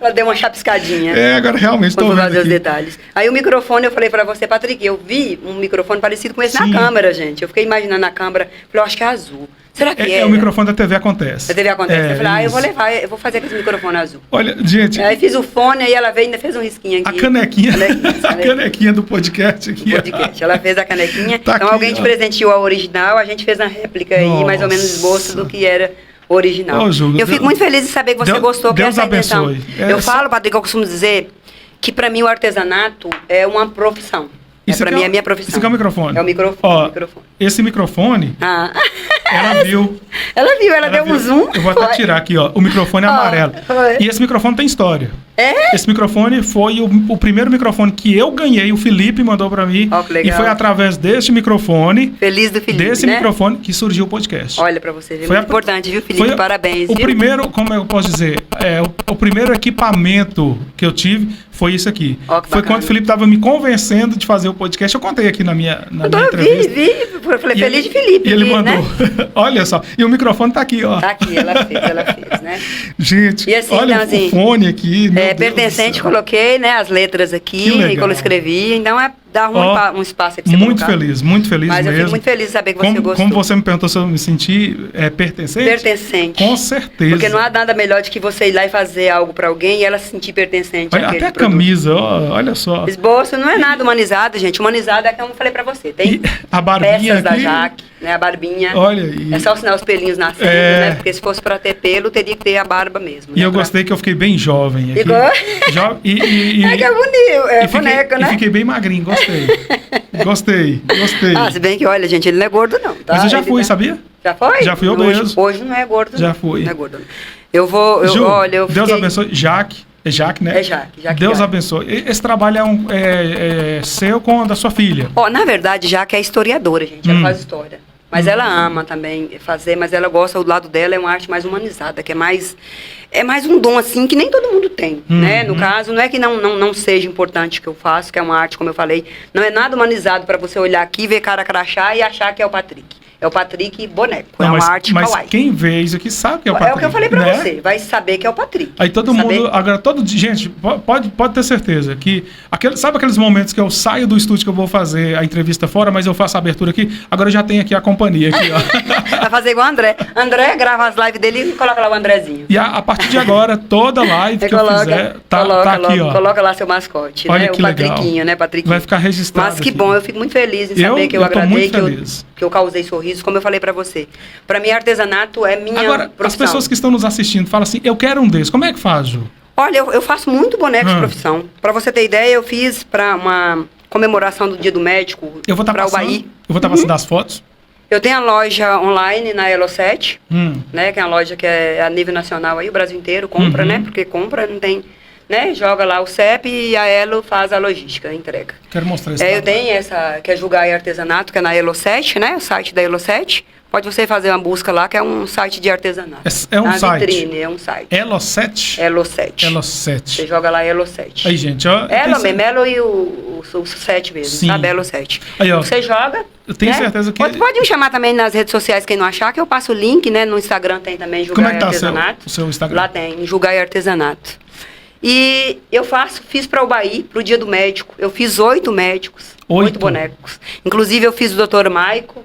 Ela deu uma chapiscadinha. Agora realmente estou vendo fazer os detalhes. Aí o microfone, eu falei pra você, Patrick, eu vi um microfone parecido com esse na câmera, gente. Eu fiquei imaginando na câmera, falei, eu acho que é azul. Será que é? O microfone da TV Acontece. Da TV Acontece. Eu falei, eu vou levar, eu vou fazer com esse microfone azul. Olha, gente... Aí fiz o fone, aí ela veio e ainda fez um risquinho aqui. A canequinha do podcast aqui. Ela fez a canequinha. Tá então aqui, alguém te presenteou a original, a gente fez a réplica aí, mais ou menos esboço do que era original. Eu fico muito feliz de saber que você gostou, que essa é a intenção. Eu falo, Patrick, eu costumo dizer que pra mim o artesanato é uma profissão. Pra mim é a minha profissão. Isso aqui é o microfone? É o microfone. Esse microfone, ela viu. Ela deu um zoom. Eu vou até tirar aqui, ó, o microfone amarelo. E esse microfone tem história. Esse microfone foi o primeiro microfone que eu ganhei, o Felipe mandou pra mim. Ó, que legal. E foi através deste microfone, Feliz do Felipe, desse né? microfone, que surgiu o podcast. Olha pra você ver, Foi muito importante, viu, Felipe? foi Parabéns, o viu? primeiro, como eu posso dizer, o primeiro equipamento que eu tive foi isso aqui. Ó, que Foi bacana. quando o Felipe estava me convencendo de fazer o podcast. Eu contei aqui na minha Eu entrevista. vi. Eu falei, E feliz de Felipe, E ele vi, mandou. né? Olha só. E o microfone tá aqui, ó. Tá aqui, ela fez, né? Gente, E assim, olha então, assim, o fone aqui. meu Deus do Pertencente, céu. coloquei, né, as letras Que aqui, legal. e quando eu escrevi, então dá Ó, um espaço aí pra você muito colocar. feliz Mas mesmo. eu fico muito feliz de saber que você gostou. Como você me perguntou se eu me senti pertencente? Pertencente. Com certeza. Porque não há nada melhor do que você ir lá e fazer algo pra alguém e ela se sentir pertencente Olha, àquele até a produto. camisa, ó, olha só. Esboço não é nada humanizado, gente. Humanizado é como eu falei pra você. Tem E a barbinha peças da aqui. Jaque, né? A barbinha. Olha aí. É só ensinar os pelinhos nascendo, né? Porque se fosse pra ter pelo, teria que ter a barba mesmo. E né? eu gostei que eu fiquei bem jovem aqui. Ficou? É que é bonito, é boneco, E né? fiquei bem magrinho, gostei. Gostei. Ah, se bem que, olha, gente, ele não é gordo, não, tá? Mas eu já Ele fui, tá- sabia? Já foi? Já fui hoje, obeso. hoje não é gordo, Já não. fui. Não é gordo, não. Eu vou, Ju, olha, eu Deus fiquei... abençoe. Jaque. É Jaque, né? É Jaque Deus Jaque. abençoe. Esse trabalho é seu com o da sua filha. Ó, na verdade, Jaque é historiadora, gente. Ela faz história. Mas ela ama também fazer, mas ela gosta, o lado dela é uma arte mais humanizada, que é mais um dom, assim, que nem todo mundo tem, né? No caso, não é que não seja importante o que eu faço, que é uma arte, como eu falei, não é nada humanizado para você olhar aqui, ver cara crachá e achar que é o Patrick. É o Patrick boneco, Não, é uma mas, arte mas kawaii. quem vê isso aqui sabe que é o Patrick. É o que eu falei pra né? você, vai saber que é o Patrick. Aí todo Vai saber- mundo, agora todo dia, gente, pode ter certeza que, sabe aqueles momentos que eu saio do estúdio que eu vou fazer a entrevista fora, mas eu faço a abertura aqui, agora eu já tenho aqui a companhia aqui, ó. Vai fazer igual o André. André grava as lives dele e coloca lá o Andrezinho. E a partir de agora, toda live que eu fizer, tá aqui, ó. Coloca lá seu mascote, Olha né? que o legal. Patriquinho, né, Patriquinho? Vai ficar registrado Mas que aqui. bom, eu fico muito feliz em Eu- saber que eu eu tô agradei, muito feliz. que eu causei sorrisos, como eu falei pra você. Pra mim, artesanato é minha Agora, as profissão. pessoas que estão nos assistindo falam assim, eu quero um desses. Como é que faz, Ju? Olha, eu faço muito boneco de profissão. Pra você ter ideia, eu fiz pra uma comemoração do Dia do Médico Eu vou estar pra passando, Ubaí. eu vou estar passando as fotos. Eu tenho a loja online na Elo7, Hum. né? Que é uma loja que é a nível nacional aí, o Brasil inteiro compra, Uhum. né? Porque compra, não tem... Né? Joga lá o CEP e a Elo faz a logística, a entrega. Quero mostrar isso. Eu tenho essa, que é Julgar e Artesanato, que é na Elo7, né? O site da Elo7. Pode você fazer uma busca lá, que é um site de artesanato. É um Na site? Vitrine, é um site. Elo7? Elo7. Você Elo7. joga lá Elo7. Aí, gente, ó. Elo mesmo, Elo e o 7 mesmo, Sim. sabe? Elo7. Aí, ó. Você joga. Eu tenho né? certeza que- Pode me chamar também nas redes sociais, quem não achar, que eu passo o link, né? No Instagram tem também Julgar Como é que e tá Artesanato. o seu Instagram? Lá tem, Julgar e Artesanato. E eu fiz para o Ubaí, pro Dia do Médico. Eu fiz 8 médicos, 8 bonecos. Inclusive eu fiz o Dr. Maico.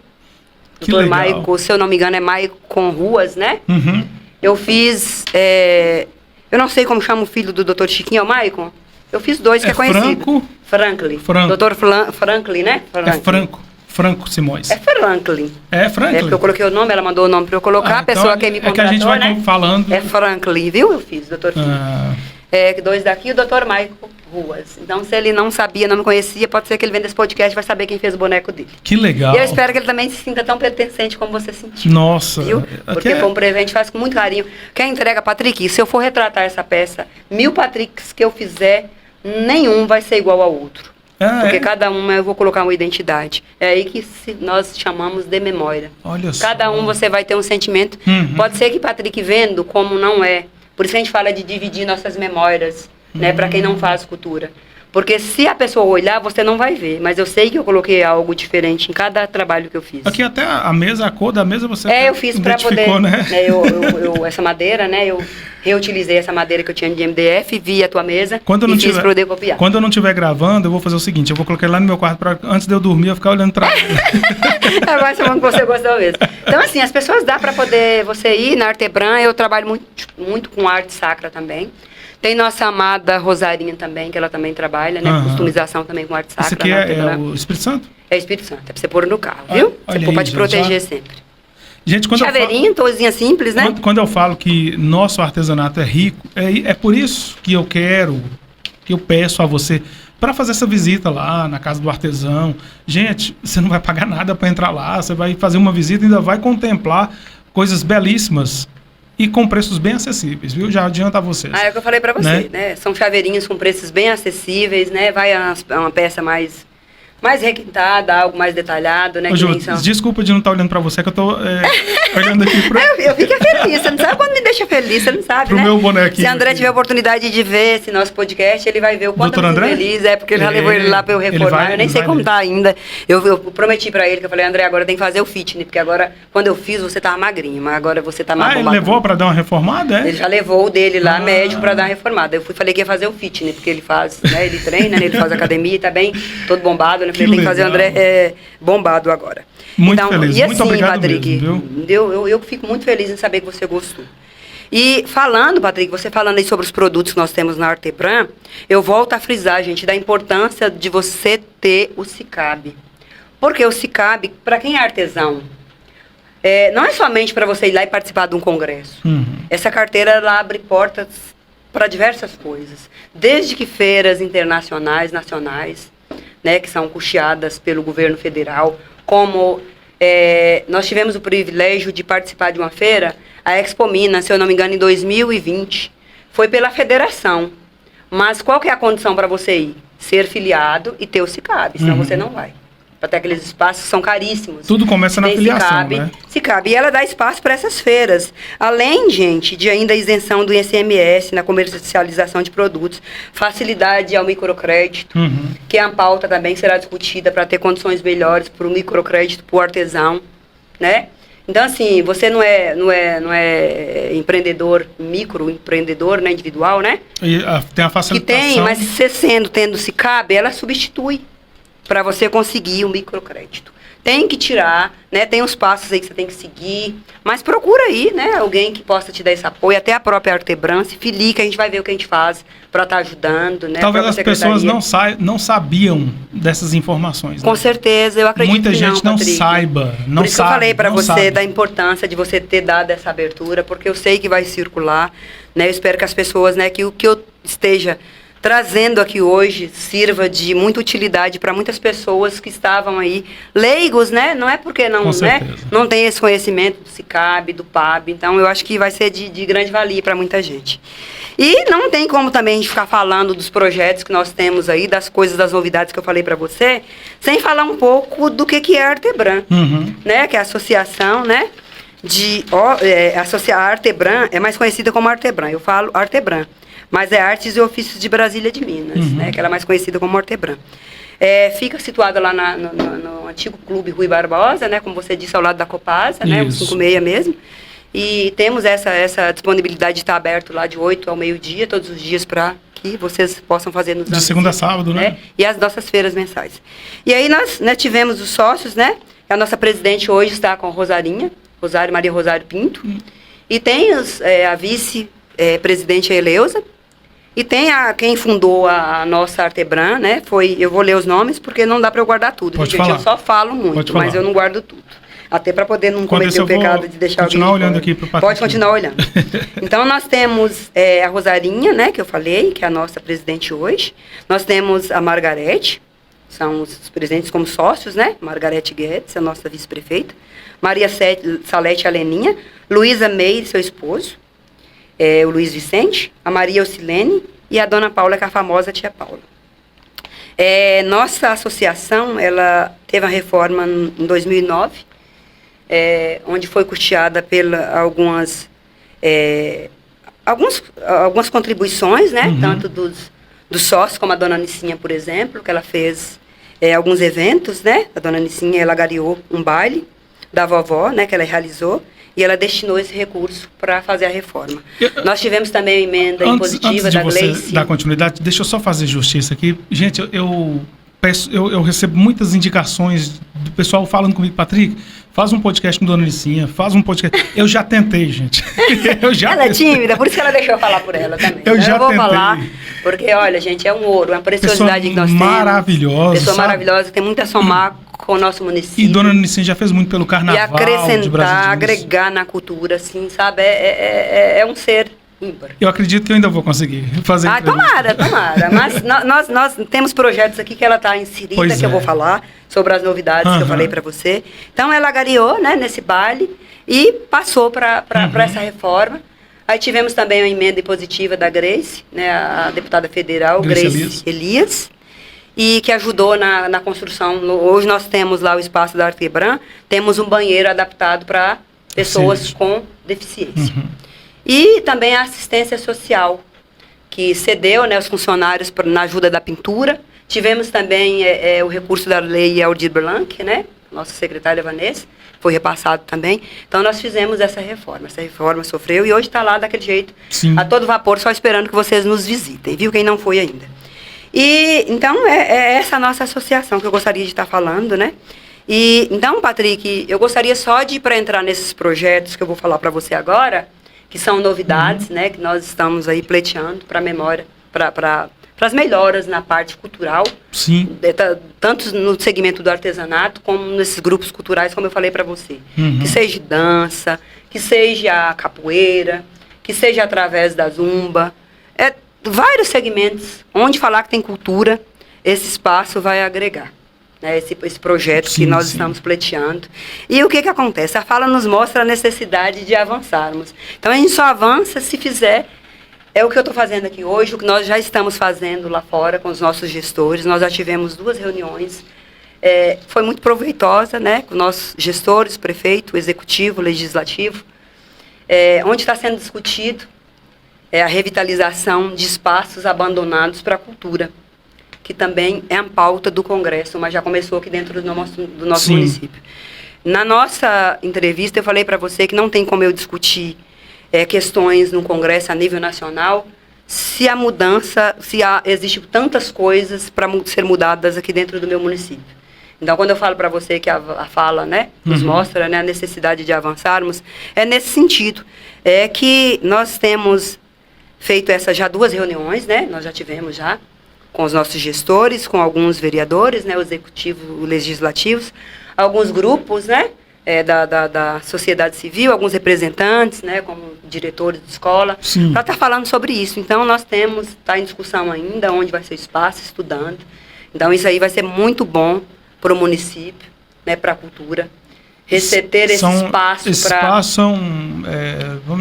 Que Dr. legal. Maico, se eu não me engano, é Maicon Ruas, né? Uhum. Eu fiz. Eu não sei como chama o filho do Dr. Chiquinho, é o Maicon? Eu fiz 2 que É é conhecido. Franco? Franklin. Franco. Dr. Franklin, né? Franco Simões. É Franklin. É Franklin? É porque eu coloquei o nome, ela mandou o nome para eu colocar. A pessoa que me é que a gente vai né? falando. É Franklin, viu? Eu fiz, Dr. Franklin. 2 daqui e o Dr. Maicon Ruas. Então, se ele não sabia, não me conhecia, pode ser que ele venda esse podcast e vai saber quem fez o boneco dele. Que legal. E eu espero que ele também se sinta tão pertencente como você sentiu. Nossa. Viu? Porque foi um presente, faz com muito carinho. Quem entrega, Patrick, se eu for retratar essa peça, 1000 Patricks que eu fizer, nenhum vai ser igual ao outro. Porque cada um eu vou colocar uma identidade. É aí que nós chamamos de memória. Olha só. Cada um você vai ter um sentimento. Uhum. Pode ser que Patrick vendo como não é. Por isso que a gente fala de dividir nossas memórias, né, para quem não faz cultura. Porque se a pessoa olhar, você não vai ver. Mas eu sei que eu coloquei algo diferente em cada trabalho que eu fiz. Aqui até a mesa, a cor da mesa você eu fiz para poder, né? essa madeira, né, eu reutilizei essa madeira que eu tinha de MDF, vi a tua mesa fiz para poder copiar. Quando eu não estiver gravando, eu vou fazer o seguinte, eu vou colocar lá no meu quarto, antes de eu dormir, eu ficar olhando pra Agora você falando que você gostou mesmo. Então, assim, as pessoas dá para poder você ir na Artebran, eu trabalho muito com arte sacra também. Tem nossa amada Rosarinha também, que ela também trabalha, né? Uhum. Customização também com arte sacra. Isso aqui é o Espírito Santo? É Espírito Santo, é pra você pôr no carro, viu? Olha Você aí, pode gente, proteger sempre. Gente, quando Chaveirinho, tozinha simples, né? Quando eu falo que nosso artesanato é rico, é por isso que eu peço a você para fazer essa visita lá na casa do artesão. Gente, você não vai pagar nada para entrar lá, você vai fazer uma visita e ainda vai contemplar coisas belíssimas e com preços bem acessíveis, viu? Já adianta a vocês. É o que eu falei para você, né? São chaveirinhos com preços bem acessíveis, né? Vai uma peça mais requintada, algo mais detalhado, né? Ô, Ju, desculpa de não estar olhando para você, que eu tô olhando aqui pro... eu fico feliz, você não sabe quando me deixa feliz, você não sabe, pro né? meu bonequinho. Se André tiver a oportunidade de ver esse nosso podcast, ele vai ver o quanto eu fico feliz, porque eu já levou ele lá para eu reformar, eu nem sei como tá ainda. Eu prometi para ele, que eu falei, André, agora tem que fazer o fitness, porque agora, quando eu fiz, você tava magrinho, mas agora você tá mais ele levou para dar uma reformada, Ele já levou o dele lá, médico, para dar uma reformada. Eu falei que ia fazer o fitness, porque ele faz, né? Ele treina, né? Ele faz academia, tá bem todo bombado, né? Falei, tem que fazer o André bombado agora. Muito feliz, e assim, muito obrigado Patrick, mesmo, viu? Eu fico muito feliz em saber que você gostou. E falando, Patrick, você falando aí sobre os produtos que nós temos na Artebran, eu volto a frisar, gente, da importância de você ter o SICAB. Porque o SICAB, para quem é artesão, não é somente para você ir lá e participar de um congresso. Essa carteira, ela abre portas para diversas coisas. Desde que feiras internacionais, nacionais, né, que são custeadas pelo governo federal, como nós tivemos o privilégio de participar de uma feira, a Expo Minas, se eu não me engano, em 2020, foi pela federação. Mas qual que é a condição para você ir? Ser filiado e ter o SICAB, senão você não vai. Para ter aqueles espaços que são caríssimos. Tudo começa na filiação, né? SICAB, e ela dá espaço para essas feiras. Além, gente, de ainda a isenção do ICMS na comercialização de produtos, facilidade ao microcrédito, que é uma pauta também que será discutida para ter condições melhores para o microcrédito, para o artesão, né? Então, assim, você não é empreendedor, microempreendedor, né, individual, né? E tem a facilitação. Que tem, mas você tendo SICAB, ela substitui para você conseguir um microcrédito. Tem que tirar, né? Tem uns passos aí que você tem que seguir, mas procura aí, né? Alguém que possa te dar esse apoio, até a própria Artebran, se filie, que a gente vai ver o que a gente faz para estar ajudando, né? Talvez as pessoas não sabiam dessas informações. Com certeza, eu acredito muita que gente não saiba, não Por isso sabe, que eu falei para você sabe. da importância de você ter dado essa abertura, porque eu sei que vai circular, né? Eu espero que as pessoas, né? Que o que eu esteja trazendo aqui hoje sirva de muita utilidade para muitas pessoas que estavam aí leigos, né? Não é porque não tem esse conhecimento do SICAB, do PAB. Então, eu acho que vai ser de grande valia para muita gente. E não tem como também a gente ficar falando dos projetos que nós temos aí, das coisas, das novidades que eu falei para você, sem falar um pouco do que é a Artebran, né? Que é a associação, né? A Artebran é mais conhecida como Artebran. Eu falo Artebran. Mas é Artes e Ofícios de Brasília de Minas, né, que ela é mais conhecida como Artebran. Fica situada lá no antigo Clube Rui Barbosa, né, como você disse, ao lado da Copasa, né, o 56 mesmo. E temos essa disponibilidade de estar aberto lá de 8 ao meio-dia, todos os dias, para que vocês possam fazer nos de segunda a sábado, né? E as nossas feiras mensais. E aí nós, né, tivemos os sócios, né? A nossa presidente hoje está com a Maria Rosário Pinto. E tem a vice-presidente, a Eleusa. E tem quem fundou a nossa Artebran, né? Eu vou ler os nomes porque não dá para eu guardar tudo. Pode gente, falar. Eu só falo muito, mas eu não guardo tudo. Até para poder não cometer o pecado de deixar alguém... Continuar olhando aqui para o Patrick. Pode continuar olhando. Então, nós temos a Rosarinha, né? Que eu falei, que é a nossa presidente hoje. Nós temos a Margarete, são os presidentes como sócios, né? Margarete Guedes, a nossa vice-prefeita. Maria Salete Aleninha. Luísa Meire, seu esposo. O Luiz Vicente, a Maria Ocilene e a Dona Paula, que é a famosa Tia Paula. Nossa associação, ela teve a reforma em 2009, onde foi custeada por algumas contribuições, né? Tanto dos sócios, como a Dona Nicinha, por exemplo, que ela fez alguns eventos, né? A Dona Nicinha, ela agariou um baile da vovó, né? Que ela realizou. E ela destinou esse recurso para fazer a reforma. Nós tivemos também a emenda impositiva da Gleice. Antes de você dar continuidade, deixa eu só fazer justiça aqui. Gente, eu recebo muitas indicações do pessoal falando comigo, Patrick, faz um podcast com Dona Licinha, faz um podcast. Eu já tentei, gente. Ela é tímida, por isso que ela deixou eu falar por ela também. Eu vou tentei. Falar, porque, olha, gente, é um ouro, é uma preciosidade que nós temos. Maravilhosa. Pessoa maravilhosa, que tem muito a somar com o nosso município. E Dona Licinha já fez muito pelo carnaval. E acrescentar, agregar na cultura, assim, sabe? É um ser ímpar. Eu acredito que eu ainda vou conseguir fazer. Tomara. Mas nós temos projetos aqui que ela está inserida, eu vou falar sobre as novidades que eu falei para você. Então, ela agariou, né, nesse baile e passou para essa reforma. Aí tivemos também a emenda impositiva da Grace, né, a deputada federal, Grace Elias, e que ajudou na construção. Hoje nós temos lá o espaço da Artebran, temos um banheiro adaptado para pessoas com deficiência. E também a assistência social, que cedeu, né, os funcionários na ajuda da pintura. Tivemos também o recurso da lei Aldir Blanc, né, nossa secretária Vanessa, foi repassado também. Então, nós fizemos essa reforma. Essa reforma sofreu e hoje está lá daquele jeito, a todo vapor, só esperando que vocês nos visitem, viu? Quem não foi ainda. E, então, é essa nossa associação que eu gostaria de estar falando, né? E, então, Patrick, eu gostaria só para entrar nesses projetos que eu vou falar para você agora, que são novidades, né? Que nós estamos aí pleiteando para a memória, para as melhoras na parte cultural. Sim. Tanto no segmento do artesanato, como nesses grupos culturais, como eu falei para você. Que seja dança, que seja a capoeira, que seja através da zumba. Vários segmentos, onde falar que tem cultura, esse espaço vai agregar. Né, esse projeto que nós estamos pleiteando. E o que acontece? A fala nos mostra a necessidade de avançarmos. Então, a gente só avança se fizer. É o que eu estou fazendo aqui hoje, o que nós já estamos fazendo lá fora com os nossos gestores. Nós já tivemos 2 reuniões. Foi muito proveitosa, né, com nossos gestores, prefeito, executivo, legislativo, onde está sendo discutido a revitalização de espaços abandonados para a cultura, que também é a pauta do Congresso, mas já começou aqui dentro do nosso município. Na nossa entrevista, eu falei para você que não tem como eu discutir questões no Congresso a nível nacional, se a mudança, existem tantas coisas para ser mudadas aqui dentro do meu município. Então, quando eu falo para você que a fala, né, nos mostra, né, a necessidade de avançarmos, é nesse sentido. É que nós temos feito já 2 reuniões, né, nós já tivemos com os nossos gestores, com alguns vereadores, né, executivos, legislativos, alguns grupos, né, da sociedade civil, alguns representantes, né, como diretores de escola, para estar falando sobre isso. Então, nós está em discussão ainda onde vai ser o espaço, estudando. Então, isso aí vai ser muito bom para o município, né, para a cultura. Ter esse espaço para... Esses espaços são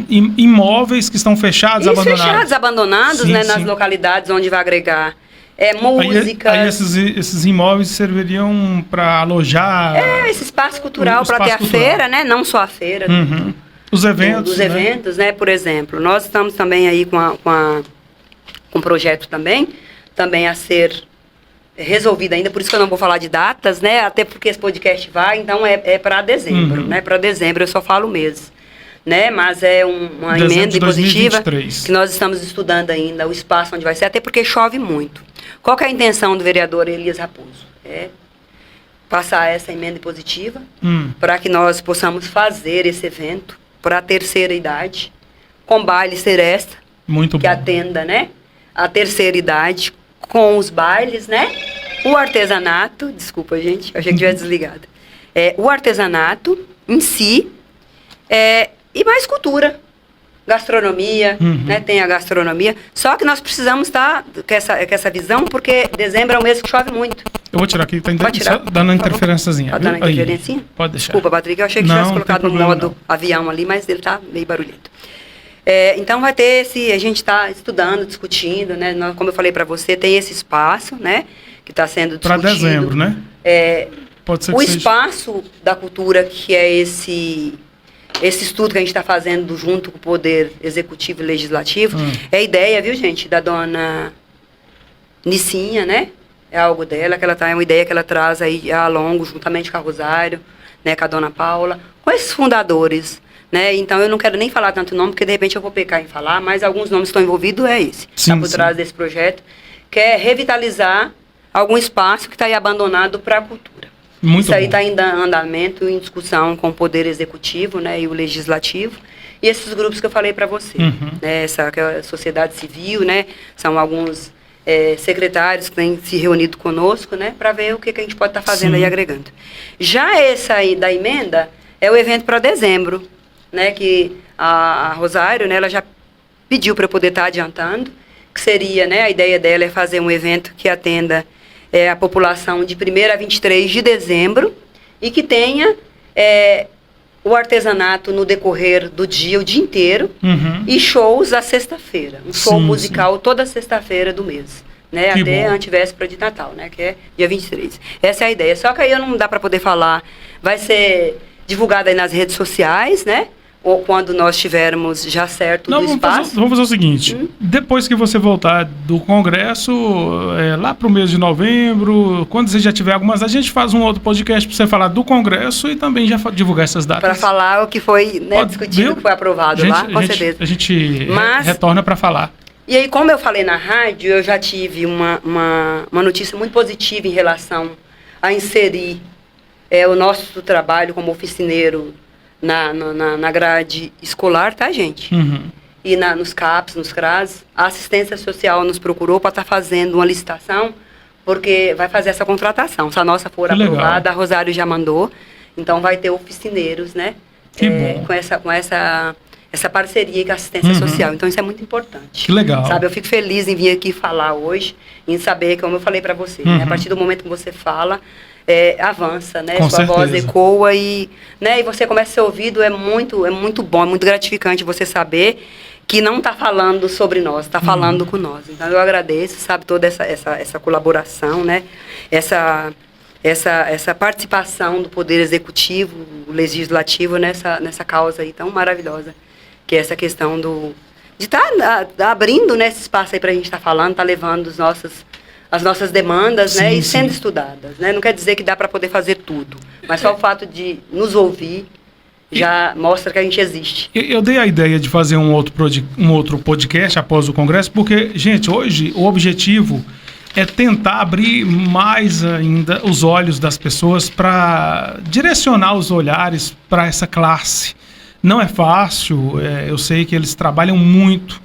imóveis que estão fechados, abandonados. Fechados, abandonados, né, nas localidades onde vai agregar música. Aí esses imóveis serviriam para alojar... esse espaço cultural para ter a feira, né? Não só a feira. Os eventos. Os eventos, né? Por exemplo, nós estamos também aí com um projeto também a ser resolvido ainda, por isso que eu não vou falar de datas, né? Até porque esse podcast vai, então é para dezembro, né? Para dezembro eu só falo mês. Né? Mas é uma emenda impositiva que nós estamos estudando ainda, o espaço onde vai ser, até porque chove muito. Qual que é a intenção do vereador Elias Raposo? Passar essa emenda impositiva para que nós possamos fazer esse evento para a terceira idade, com baile seresta, que atenda, né, a terceira idade, com os bailes, né, o artesanato, desculpa gente, eu achei que tivesse desligado, o artesanato em si, e mais cultura, gastronomia, né? Tem a gastronomia. Só que nós precisamos estar com essa visão, porque dezembro é um mês que chove muito. Eu vou tirar aqui, está dando interferênciazinha. Está dando interferência? Pode deixar. Desculpa, Patrick, eu achei que tivesse colocado no modo avião ali, mas ele está meio barulhento. Então vai ter a gente está estudando, discutindo, né? Como eu falei para você, tem esse espaço, né? Que está sendo discutido. Para dezembro, né? Pode ser que seja. Espaço da cultura, que é esse estudo que a gente está fazendo junto com o Poder Executivo e Legislativo, é a ideia, viu, gente, da dona Nicinha, né? É algo dela, é uma ideia que ela traz aí a longo, juntamente com a Rosário, né, com a dona Paula, com esses fundadores, né? Então, eu não quero nem falar tanto nome, porque de repente eu vou pecar em falar, mas alguns nomes que estão envolvidos esse. Está por trás desse projeto, que é revitalizar algum espaço que está aí abandonado para a cultura. Isso aí está em andamento, em discussão com o Poder Executivo, né, e o Legislativo, e esses grupos que eu falei para você, né, que é a sociedade civil, né, são alguns secretários que têm se reunido conosco, né, para ver o que a gente pode estar fazendo aí, agregando. Já essa aí da emenda é o evento para dezembro, né, que a Rosário, né, ela já pediu para eu poder estar adiantando, que seria, né, a ideia dela é fazer um evento que atenda a população de 1º a 23 de dezembro e que tenha o artesanato no decorrer do dia, o dia inteiro, e shows à sexta-feira. Um show musical toda sexta-feira do mês. Né, até a antivéspera de Natal, né, que é dia 23. Essa é a ideia. Só que aí não dá para poder falar. Vai ser divulgado aí nas redes sociais, né? Ou quando nós tivermos já certo do espaço. Vamos fazer o seguinte. Depois que você voltar do congresso, lá para o mês de novembro, quando você já tiver algumas, a gente faz um outro podcast para você falar do congresso e também já divulgar essas datas. Para falar o que foi, né, discutido, o que foi aprovado lá, com certeza. A gente retorna para falar. E aí, como eu falei na rádio, eu já tive uma notícia muito positiva em relação a inserir o nosso trabalho como oficineiro na grade escolar, tá, gente? E nos CAPs, nos CRAS. A assistência social nos procurou para estar fazendo uma licitação, porque vai fazer essa contratação. Se a nossa for aprovada, a Rosário já mandou. Então, vai ter oficineiros, né? Que bom. Com essa parceria com a assistência social. Então, isso é muito importante. Que legal. Sabe, eu fico feliz em vir aqui falar hoje, em saber, como eu falei para você, né, a partir do momento que você fala, avança, né? Com Sua certeza. voz ecoa e você começa a ser ouvido, é muito bom, é muito gratificante você saber que não está falando sobre nós, está falando com nós. Então, eu agradeço, sabe, toda essa colaboração, né? Essa participação do Poder Executivo, Legislativo nessa causa aí tão maravilhosa, que é essa questão de estar abrindo, né, esse espaço aí para a gente estar falando, estar levando as nossas demandas, né, e sendo estudadas, né? Não quer dizer que dá para poder fazer tudo, mas só o fato de nos ouvir já mostra que a gente existe. Eu dei a ideia de fazer um outro podcast após o congresso, porque, gente, hoje o objetivo é tentar abrir mais ainda os olhos das pessoas para direcionar os olhares para essa classe. Não é fácil, eu sei que eles trabalham muito,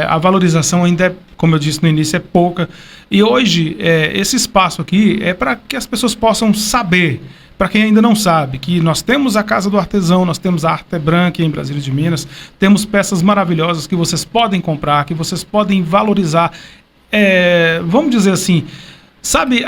a valorização ainda, como eu disse no início, é pouca. E hoje, esse espaço aqui é para que as pessoas possam saber, para quem ainda não sabe, que nós temos a Casa do Artesão, nós temos a Artebran aqui em Brasília de Minas, temos peças maravilhosas que vocês podem comprar, que vocês podem valorizar. Vamos dizer assim, sabe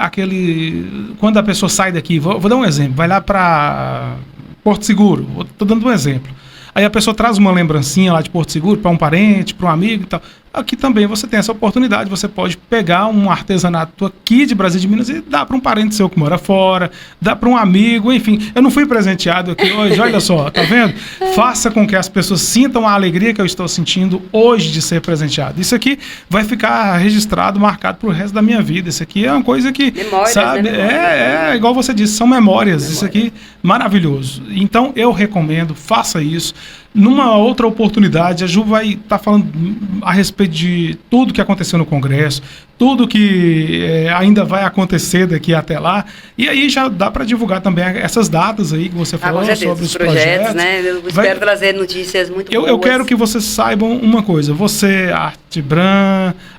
quando a pessoa sai daqui, vou dar um exemplo, vai lá para Porto Seguro, estou dando um exemplo. Aí a pessoa traz uma lembrancinha lá de Porto Seguro para um parente, para um amigo e tal. Aqui também você tem essa oportunidade, você pode pegar um artesanato aqui de Brasília de Minas e dar para um parente seu que mora fora, dar para um amigo, enfim. Eu não fui presenteado aqui hoje, olha só, tá vendo? Faça com que as pessoas sintam a alegria que eu estou sentindo hoje de ser presenteado. Isso aqui vai ficar registrado, marcado pro resto da minha vida. Isso aqui é uma coisa que, memórias, sabe, né? Igual você disse, são memórias. Isso aqui, maravilhoso. Então, eu recomendo, faça isso. Numa outra oportunidade, a Ju vai estar falando a respeito de tudo que aconteceu no Congresso, tudo que ainda vai acontecer daqui até lá. E aí já dá para divulgar também essas datas aí que você falou sobre os projetos. Né? Eu espero trazer notícias muito boas. Eu quero que vocês saibam uma coisa. Você,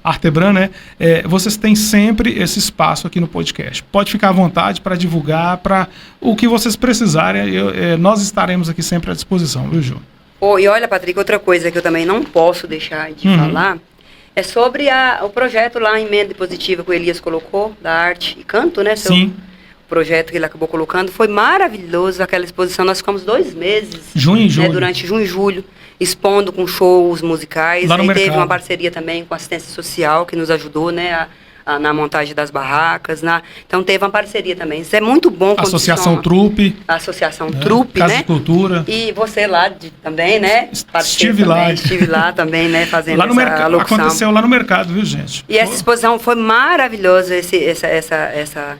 Artebran, né? Vocês têm sempre esse espaço aqui no podcast. Pode ficar à vontade para divulgar, para o que vocês precisarem. Nós estaremos aqui sempre à disposição, viu, Ju? E olha, Patrick, outra coisa que eu também não posso deixar de falar é sobre o projeto lá, a emenda positiva que o Elias colocou, da arte e canto, né? Sim. O projeto que ele acabou colocando. Foi maravilhoso aquela exposição. Nós ficamos 2 meses. Junho e julho. Durante junho e julho, expondo com shows musicais. Lá no mercado. Teve uma parceria também com a assistência social que nos ajudou, né? Na montagem das barracas. Então teve uma parceria também. Isso é muito bom. Associação Trupe. Associação Trupe, Casa né? de Cultura. E você lá também, né? Estive lá também, né? Fazendo lá no mercado. locução. Aconteceu lá no mercado, viu, gente? E essa exposição foi maravilhosa,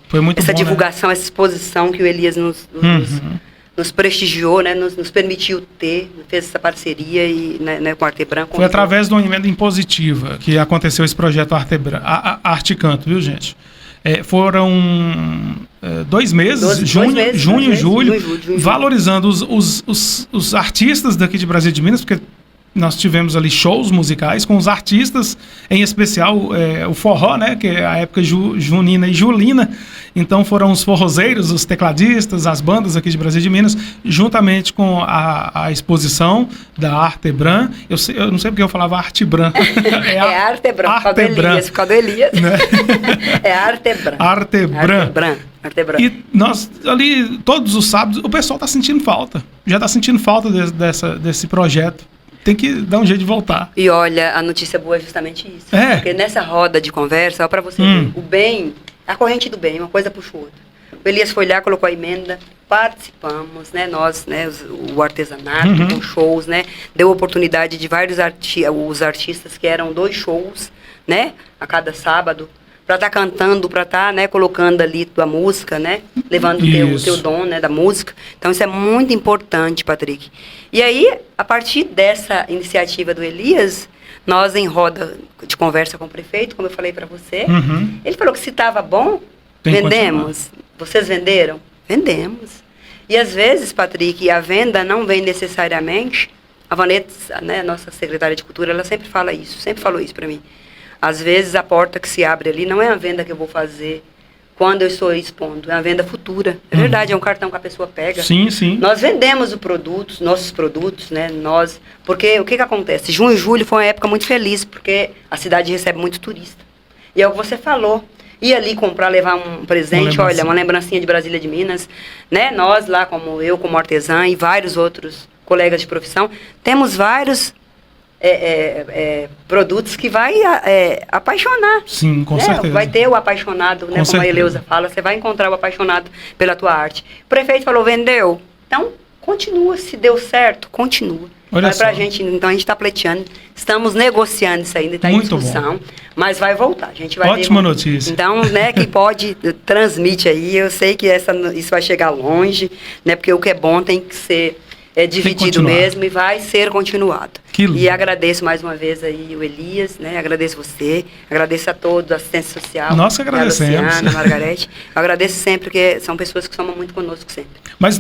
foi muito essa bom, divulgação, né? Essa exposição que o Elias nos prestigiou, né? Nos permitiu fez essa parceria e, né, com a Artebran. Foi através de uma emenda impositiva que aconteceu esse projeto Artebran, Arte e Canto, viu, gente? Foram 2 meses, junho e julho, valorizando os artistas daqui de Brasília de Minas, porque nós tivemos ali shows musicais com os artistas, em especial o forró, né? Que é a época junina e julina. Então foram os forrozeiros, os tecladistas, as bandas aqui de Brasília de Minas, juntamente com a exposição da Artebran. Eu não sei porque eu falava Artebran. É Artebran, por causa do Elias. Né? É Artebran. Artebran. E nós, ali, todos os sábados, o pessoal está sentindo falta. Já está sentindo falta desse projeto. Tem que dar um jeito de voltar. E olha, a notícia boa é justamente isso. Porque nessa roda de conversa, ó, para você ver, o bem, a corrente do bem, uma coisa puxa outra. O Elias foi lá, colocou a emenda, participamos, né, nós, né, o artesanato, com shows, né, deu oportunidade de vários os artistas, que eram 2 shows, né, a cada sábado, para estar cantando, para estar, né, colocando ali tua música, né, levando o teu dom, né, da música. Então isso é muito importante, Patrick. E aí, a partir dessa iniciativa do Elias, nós em roda de conversa com o prefeito, como eu falei para você, ele falou que se estava bom, vendemos. Vocês venderam? Vendemos. E às vezes, Patrick, a venda não vem necessariamente. A Vanessa, né, nossa secretária de Cultura, ela sempre fala isso, sempre falou isso para mim. Às vezes a porta que se abre ali não é a venda que eu vou fazer quando eu estou expondo, é a venda futura. É verdade, é um cartão que a pessoa pega. Sim, sim. Nós vendemos nossos produtos, né? Porque o que acontece? Junho e julho foi uma época muito feliz, porque a cidade recebe muito turista. E é o que você falou. Ir ali comprar, levar um presente, uma lembrancinha de Brasília de Minas, né? Nós lá, como eu, como artesã e vários outros colegas de profissão, temos vários produtos que vai apaixonar. Sim, com né? certeza. Vai ter o apaixonado, né? Como a Eleusa fala, você vai encontrar o apaixonado pela tua arte. O prefeito falou, vendeu? Então, continua, se deu certo, continua. Olha vai pra só. gente, então a gente está pleiteando, estamos negociando isso ainda, está em discussão, mas vai voltar. A gente vai Ótima notícia. Então, né, que pode, transmite aí, eu sei que isso vai chegar longe, né, porque o que é bom tem que ser dividido mesmo e vai ser continuado. E agradeço mais uma vez aí o Elias, né? Agradeço você, agradeço a todos, a assistência social. Nós que agradecemos. A Luciana, a Margarete. Eu agradeço sempre, porque são pessoas que somam muito conosco sempre. Mas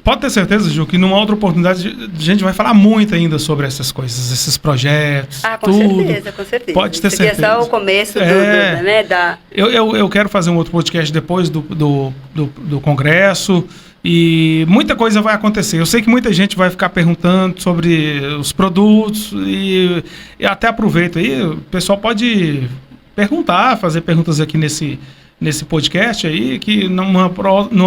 pode ter certeza, Ju, que numa outra oportunidade a gente vai falar muito ainda sobre essas coisas, esses projetos, com certeza, com certeza. Pode ter certeza. Isso aqui é só o começo né, da... Eu quero fazer um outro podcast depois do Congresso. E muita coisa vai acontecer. Eu sei que muita gente vai ficar perguntando sobre os produtos e até aproveito aí, o pessoal pode perguntar, fazer perguntas aqui nesse podcast aí, que numa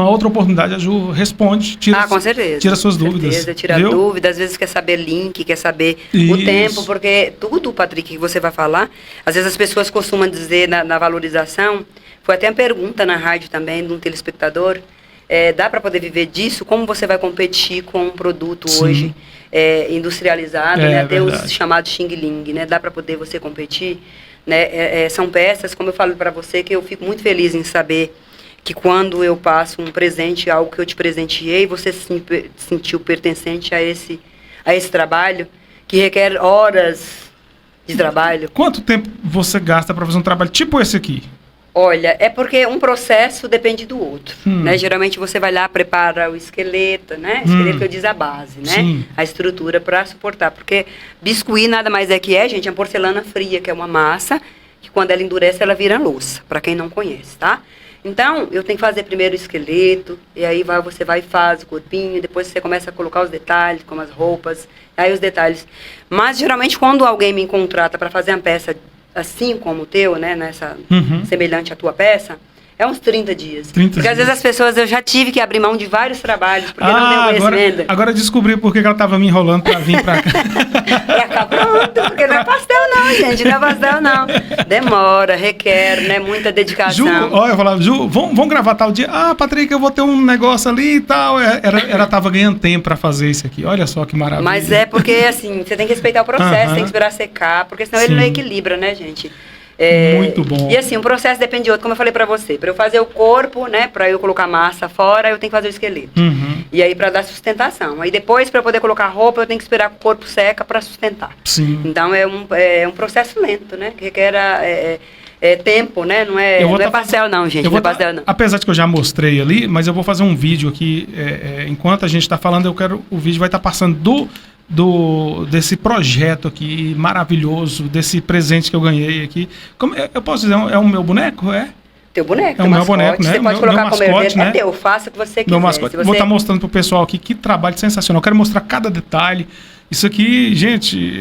outra oportunidade a Ju responde, com certeza. Tira suas dúvidas. Com certeza, tira dúvidas, às vezes quer saber link, quer saber o tempo, porque tudo, Patrick, que você vai falar, às vezes as pessoas costumam dizer na valorização, foi até uma pergunta na rádio também de um telespectador, dá para poder viver disso? Como você vai competir com um produto hoje industrializado, né? Até os chamados Xing Ling, né? Dá para poder você competir? Né? São peças, como eu falo para você, que eu fico muito feliz em saber que quando eu passo um presente, algo que eu te presenteei, você se sentiu pertencente a esse trabalho, que requer horas de trabalho. Quanto tempo você gasta para fazer um trabalho tipo esse aqui? Olha, é porque um processo depende do outro, né? Geralmente você vai lá, prepara o esqueleto, né? Esqueleto que eu diz a base, né? Sim. A estrutura para suportar, porque biscuit nada mais gente, é porcelana fria, que é uma massa, que quando ela endurece, ela vira louça, para quem não conhece, tá? Então, eu tenho que fazer primeiro o esqueleto, e aí você vai e faz o corpinho, depois você começa a colocar os detalhes, como as roupas, aí os detalhes. Mas, geralmente, quando alguém me contrata para fazer uma peça assim como o teu, né, semelhante à tua peça, é uns 30 dias. Porque às vezes as pessoas, eu já tive que abrir mão de vários trabalhos, porque não tem conhecimento. Agora descobri por que ela estava me enrolando para vir para cá. Pra cá, pronto, porque não é pastel não, gente, não é pastel não. Demora, requer, né, muita dedicação. Ju, olha, eu falava, Ju, vamos gravar tal dia? Patrick, eu vou ter um negócio ali e tal. Ela tava ganhando tempo para fazer isso aqui, olha só que maravilha. Mas é porque, assim, você tem que respeitar o processo, tem que esperar secar, porque senão ele não equilibra, né, gente? Muito bom. E assim, o processo depende de outro, como eu falei pra você. Pra eu fazer o corpo, né, pra eu colocar massa fora, eu tenho que fazer o esqueleto. E aí pra dar sustentação. Aí depois, pra eu poder colocar roupa, eu tenho que esperar que o corpo seca pra sustentar. Sim. Então é um processo lento, né, que requer tempo, né, não é pastel não, gente, não é pastel não. Apesar de que eu já mostrei ali, mas eu vou fazer um vídeo aqui, enquanto a gente tá falando, o vídeo vai estar passando desse projeto aqui maravilhoso, desse presente que eu ganhei aqui. Eu posso dizer, é o meu boneco? É? Teu boneco, é o meu boneco, né? Você pode colocar como mascote, né? É teu, faça o que você quiser. Meu mascote. Vou estar mostrando pro pessoal aqui que trabalho sensacional. Eu quero mostrar cada detalhe. Isso aqui, gente,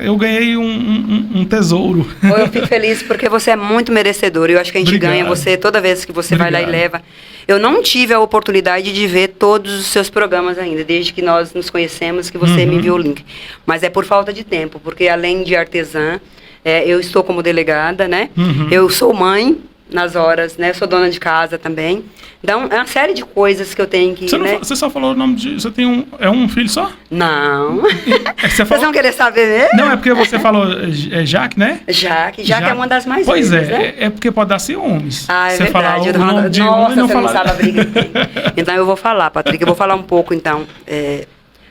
eu ganhei um tesouro. Eu fico feliz porque você é muito merecedor. Eu acho que a gente ganha você toda vez que você vai lá e leva. Eu não tive a oportunidade de ver todos os seus programas ainda, desde que nós nos conhecemos, que você me enviou o link. Mas é por falta de tempo, porque além de artesã, eu estou como delegada, né? Eu sou mãe nas horas, né? Eu sou dona de casa também. Então, é uma série de coisas que eu tenho que... Você só falou o nome de... Você tem um filho só? Não. Vocês vão querer saber mesmo? Não, é porque você falou Jaque, né? Jaque é uma das mais velhas, né? É porque pode dar ciúmes. Ah, é você verdade. Nossa, você não sabe a briga que tem. Então, eu vou falar, Patrick. Eu vou falar um pouco, então...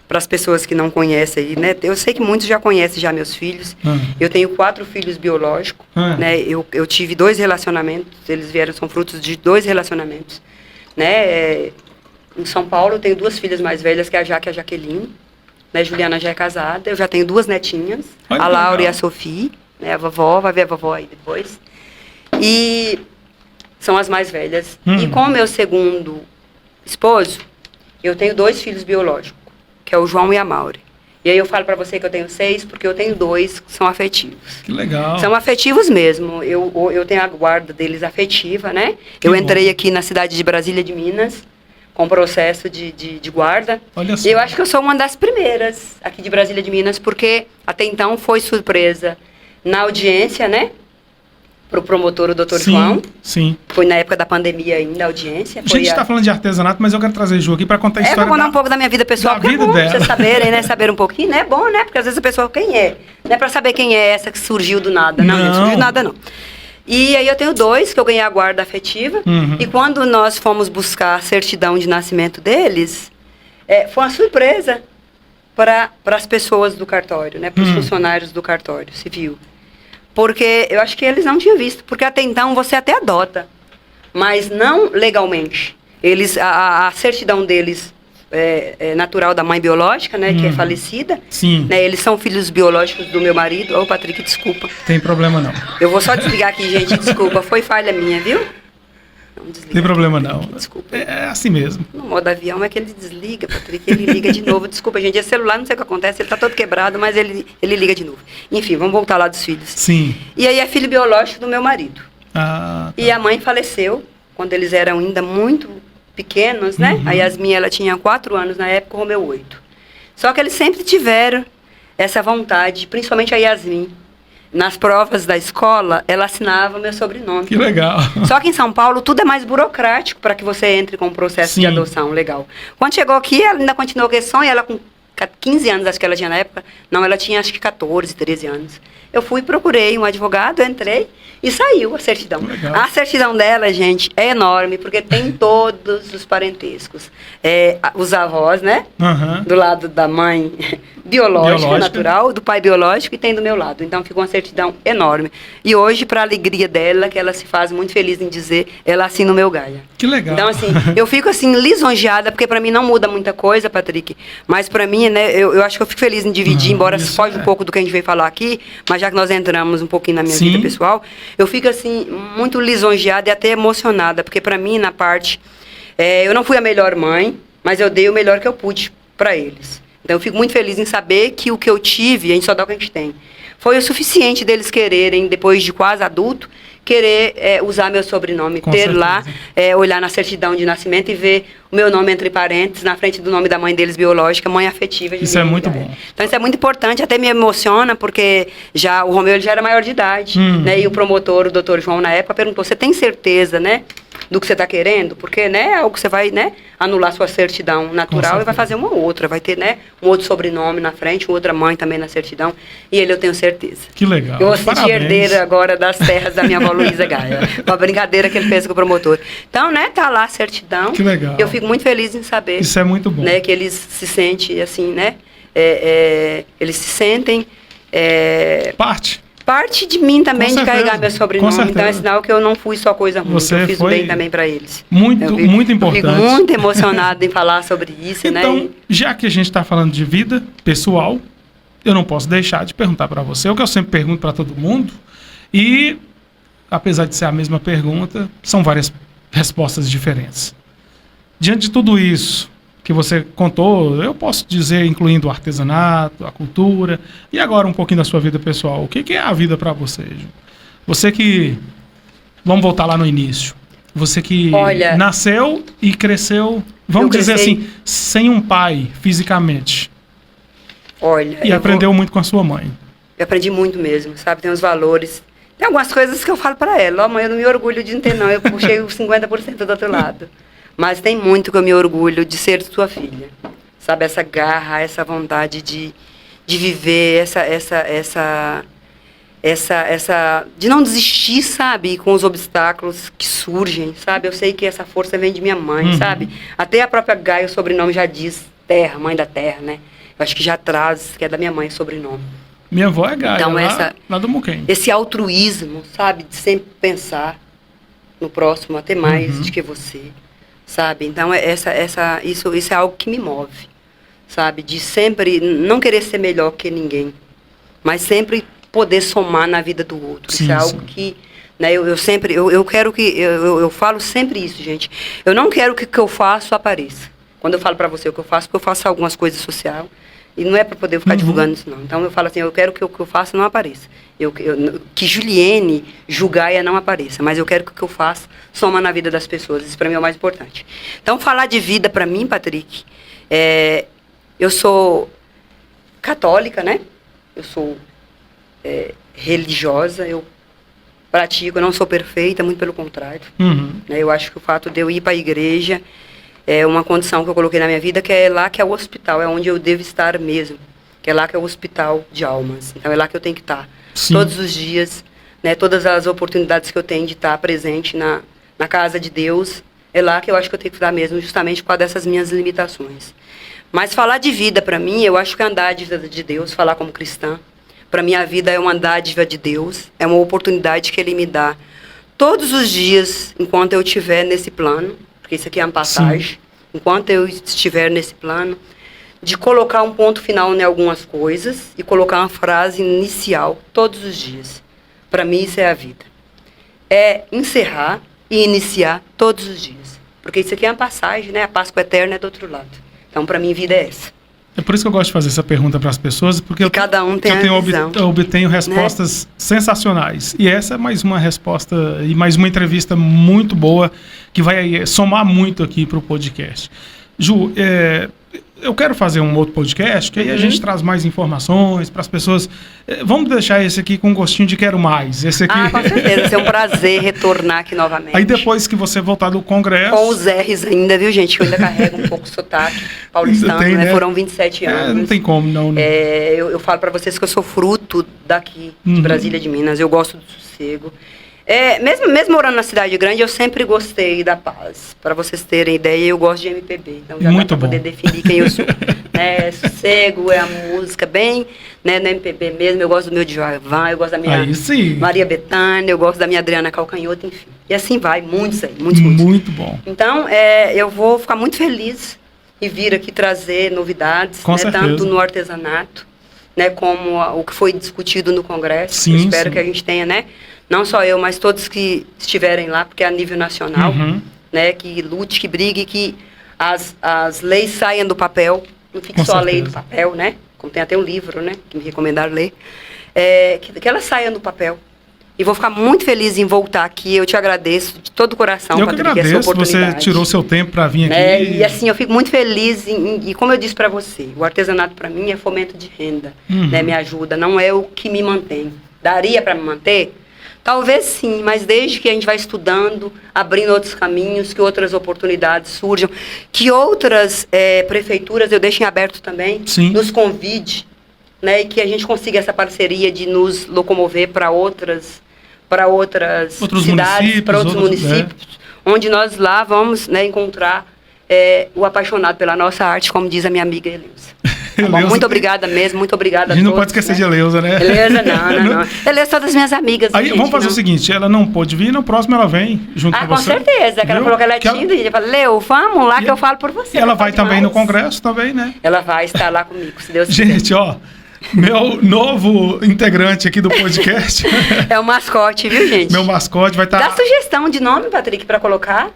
para as pessoas que não conhecem aí, né? Eu sei que muitos já conhecem já meus filhos. Eu tenho 4 filhos biológicos, né? Eu tive 2 relacionamentos, eles são frutos de 2 relacionamentos, né? Em São Paulo eu tenho 2 filhas mais velhas, que é a Jaque e a Jaqueline, né? Juliana já é casada, eu já tenho 2 netinhas, a Laura e a Sofia, né? A vovó, vai ver a vovó aí depois. E são as mais velhas. E com o meu segundo esposo, eu tenho 2 filhos biológicos, que é o João e a Maure. E aí eu falo para você que eu tenho 6, porque eu tenho 2 que são afetivos. Que legal. São afetivos mesmo. Eu tenho a guarda deles afetiva, né? Eu entrei aqui na cidade de Brasília de Minas, com processo de guarda. Olha só. E eu acho que eu sou uma das primeiras aqui de Brasília de Minas, porque até então foi surpresa na audiência, né? Para o promotor, o doutor João. Sim. Foi na época da pandemia ainda, a audiência. A gente está falando de artesanato, mas eu quero trazer Ju aqui para contar a história. Vou contar um pouco da minha vida pessoal, porque é bom vocês saberem, né? Saber um pouquinho, né? É bom, né? Porque às vezes a pessoa, quem é? Não é para saber quem é essa que surgiu do nada. Não surgiu do nada, não. E aí eu tenho 2 que eu ganhei a guarda afetiva. E quando nós fomos buscar a certidão de nascimento deles, foi uma surpresa para as pessoas do cartório, né? Para os funcionários do cartório civil. Porque eu acho que eles não tinham visto. Porque até então você até adota, mas não legalmente. A certidão deles é natural da mãe biológica, né? Que é falecida. Sim. Né, eles são filhos biológicos do meu marido. Ô, Patrick, desculpa. Tem problema não. Eu vou só desligar aqui, gente. Desculpa, foi falha minha, viu? Tem problema não. Desculpa. É assim mesmo. No modo avião é que ele desliga, Patrick, ele liga de novo. Desculpa, gente, esse celular, não sei o que acontece, ele tá todo quebrado, mas ele liga de novo. Enfim, vamos voltar lá dos filhos. Sim. E aí é filho biológico do meu marido. Ah, tá. E a mãe faleceu quando eles eram ainda muito pequenos, né? A Yasmin, ela tinha 4 anos na época, o Romeu 8. Só que eles sempre tiveram essa vontade, principalmente a Yasmin. Nas provas da escola, ela assinava meu sobrenome. Que legal. Só que em São Paulo, tudo é mais burocrático para que você entre com o processo de adoção legal. Quando chegou aqui, ela ainda continuou com esse sonho, ela com 15 anos, acho que ela tinha na época. Não, ela tinha acho que 14, 13 anos. Eu fui, procurei um advogado, entrei e saiu a certidão. Legal. A certidão dela, gente, é enorme, porque tem todos os parentescos. Os avós, né? Do lado da mãe biológica, natural, do pai biológico e tem do meu lado. Então, ficou uma certidão enorme. E hoje, para a alegria dela, que ela se faz muito feliz em dizer, ela assina o meu Gaia. Que legal. Então, assim, eu fico, assim, lisonjeada, porque para mim não muda muita coisa, Patrick, mas para mim, né, eu acho que eu fico feliz em dividir, embora foge um pouco do que a gente veio falar aqui, mas já que nós entramos um pouquinho na minha vida pessoal, eu fico, assim, muito lisonjeada e até emocionada, porque para mim, na parte, eu não fui a melhor mãe, mas eu dei o melhor que eu pude para eles. Então, eu fico muito feliz em saber que o que eu tive, a gente só dá o que a gente tem. Foi o suficiente deles quererem, depois de quase adulto, querer usar meu sobrenome, Com ter certeza. lá, olhar na certidão de nascimento e ver o meu nome entre parênteses, na frente do nome da mãe deles biológica, mãe afetiva. Isso é muito bom. Então isso é muito importante, até me emociona, porque já o Romeu ele já era maior de idade, né? E o promotor, o doutor João, na época, perguntou, você tem certeza, né? Do que você está querendo, porque, né, é algo que você vai, né, anular sua certidão natural e vai fazer uma outra, vai ter, né, um outro sobrenome na frente, outra mãe também na certidão, e ele eu tenho certeza. Que legal. Eu vou ser herdeira agora das terras da minha avó Luísa Gaia, uma brincadeira que ele fez com o promotor. Então, né, tá lá a certidão. Que legal. Eu fico muito feliz em saber. Isso é muito bom. Né, que eles se sentem, assim, né, eles se sentem... parte de mim também, Com de certeza, carregar meu com sobrenome. certeza. Então é sinal que eu não fui só coisa ruim, Você que eu fiz foi bem também para eles. muito importante. Eu fico muito emocionada em falar sobre isso, né? Então, já que a gente está falando de vida pessoal, eu não posso deixar de perguntar para você o que eu sempre pergunto para todo mundo. E, apesar de ser a mesma pergunta, são várias respostas diferentes. Diante de tudo isso que você contou, eu posso dizer, incluindo o artesanato, a cultura, e agora um pouquinho da sua vida pessoal. O que é a vida para você, Ju? Você que... Vamos voltar lá no início. Você que nasceu e cresceu, vamos dizer assim, sem um pai, fisicamente. E aprendeu muito com a sua mãe. Eu aprendi muito mesmo, sabe? Tem uns valores. Tem algumas coisas que eu falo para ela. Ó, mãe, eu não me orgulho de não ter, não. Eu puxei os 50% do outro lado. Mas tem muito que eu me orgulho de ser sua filha. Sabe? Essa garra, essa vontade de viver, de não desistir, sabe? Com os obstáculos que surgem, sabe? Eu sei que essa força vem de minha mãe, sabe? Até a própria Gaia, o sobrenome já diz terra, mãe da terra, né? Eu acho que já traz, que é da minha mãe, sobrenome. Minha avó é Gaia, então, lá do Muquem. Esse altruísmo, sabe? De sempre pensar no próximo, até mais do que você, sabe? Então, isso é algo que me move, sabe? De sempre não querer ser melhor que ninguém, mas sempre poder somar na vida do outro. Sim, isso é algo que... Né, eu quero que... Eu falo sempre isso, gente. Eu não quero que o que eu faço apareça. Quando eu falo para você o que eu faço, porque eu faço algumas coisas sociais, e não é para poder ficar divulgando isso, não. Então, eu falo assim, eu quero que o que eu faço não apareça. Que Juliene Jugaia não apareça, mas eu quero que o que eu faço soma na vida das pessoas. Isso para mim é o mais importante. Então, falar de vida para mim, Patrick, eu sou católica, né? Eu sou religiosa, eu pratico, eu não sou perfeita, muito pelo contrário. Né? Eu acho que o fato de eu ir para a igreja é uma condição que eu coloquei na minha vida, que é lá que é o hospital, é onde eu devo estar mesmo. Que é lá que é o hospital de almas. Então é lá que eu tenho que estar. Sim. Todos os dias, né, todas as oportunidades que eu tenho de estar presente na casa de Deus, é lá que eu acho que eu tenho que estar mesmo, justamente por causa dessas minhas limitações. Mas falar de vida para mim, eu acho que é uma dádiva de Deus, falar como cristã. Para mim a vida é uma dádiva de Deus, é uma oportunidade que Ele me dá todos os dias, enquanto eu estiver nesse plano, porque isso aqui é uma passagem. Sim. Enquanto eu estiver nesse plano, de colocar um ponto final em algumas coisas e colocar uma frase inicial todos os dias. Para mim, isso é a vida. É encerrar e iniciar todos os dias. Porque isso aqui é uma passagem, né? A Páscoa eterna é do outro lado. Então, para mim, vida é essa. É por isso que eu gosto de fazer essa pergunta para as pessoas, porque cada um tem eu obtenho respostas, né, sensacionais. E essa é mais uma resposta e mais uma entrevista muito boa que vai somar muito aqui para o podcast. Ju, eu quero fazer um outro podcast, que aí a gente traz mais informações para as pessoas. Vamos deixar esse aqui com um gostinho de quero mais. Esse aqui... com certeza. É um prazer retornar aqui novamente. Aí depois que você voltar do congresso... Com os R's ainda, viu, gente? Eu ainda carrego um pouco o sotaque paulistano, tem, né? Foram 27 anos. Não tem como, não. Eu falo para vocês que eu sou fruto daqui, de Brasília, de Minas. Eu gosto do sossego. Mesmo morando na cidade grande, eu sempre gostei da paz. Para vocês terem ideia, eu gosto de MPB. Então já muito dá para poder definir quem eu sou. Né? Sossego é a música bem, né, no MPB mesmo. Eu gosto do meu Djavan, eu gosto da minha Maria Bethânia, eu gosto da minha Adriana Calcanhoto, enfim. E assim vai, muitos. Muito bom. Então, eu vou ficar muito feliz em vir aqui trazer novidades, né, tanto no artesanato, né, como o que foi discutido no Congresso. Sim, espero que a gente tenha, né? Não só eu, mas todos que estiverem lá, porque é a nível nacional, né, que lute, que brigue, que as leis saiam do papel, não fique só a lei do papel, né? Como tem até um livro, né, que me recomendaram ler, que elas saiam do papel. E vou ficar muito feliz em voltar aqui. Eu te agradeço de todo o coração, Patrick, essa oportunidade. Eu que agradeço, você tirou seu tempo para vir aqui. E assim, eu fico muito feliz, e como eu disse para você, o artesanato para mim é fomento de renda, né, me ajuda, não é o que me mantém. Daria para me manter? Talvez sim, mas desde que a gente vai estudando, abrindo outros caminhos, que outras oportunidades surjam, que outras prefeituras, eu deixo em aberto também, nos convide, né, e que a gente consiga essa parceria de nos locomover para outras cidades, para outros municípios, onde nós lá vamos, né, encontrar o apaixonado pela nossa arte, como diz a minha amiga Eleusa. Tá bom? Muito obrigada mesmo, muito obrigada a gente todos. Não pode esquecer, né? de Eleusa, né? Eleusa, não. Eleusa, todas as minhas amigas. Aí, gente, vamos fazer o seguinte, ela não pôde vir, no próximo ela vem junto com você. Com certeza, que ela falou que ela é tímida, e eu falei, Leu, vamos lá que eu falo por você. Ela vai também no congresso também, né? Ela vai estar lá comigo, se Deus quiser. Gente, ó, meu novo integrante aqui do podcast. É o mascote, viu, gente? Meu mascote vai estar... Dá sugestão de nome, Patrick, pra colocar.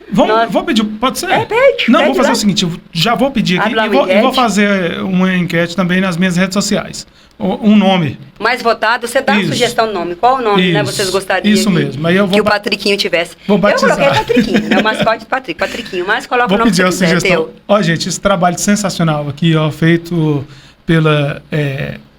Vou pedir, pode ser? Pede. Não, vou fazer o seguinte, eu já vou pedir aqui e vou fazer uma enquete também nas minhas redes sociais. Um nome. Mais votado, você dá a sugestão do nome. Qual o nome, né, vocês gostariam mesmo. Aí eu vou que o Patriquinho tivesse? Vou batizar. Eu coloquei Patriquinho, né? O mascote do Patrick. Patriquinho, mas coloca o nome que você quiser, teu. Ó, gente, esse trabalho sensacional aqui, ó, feito pela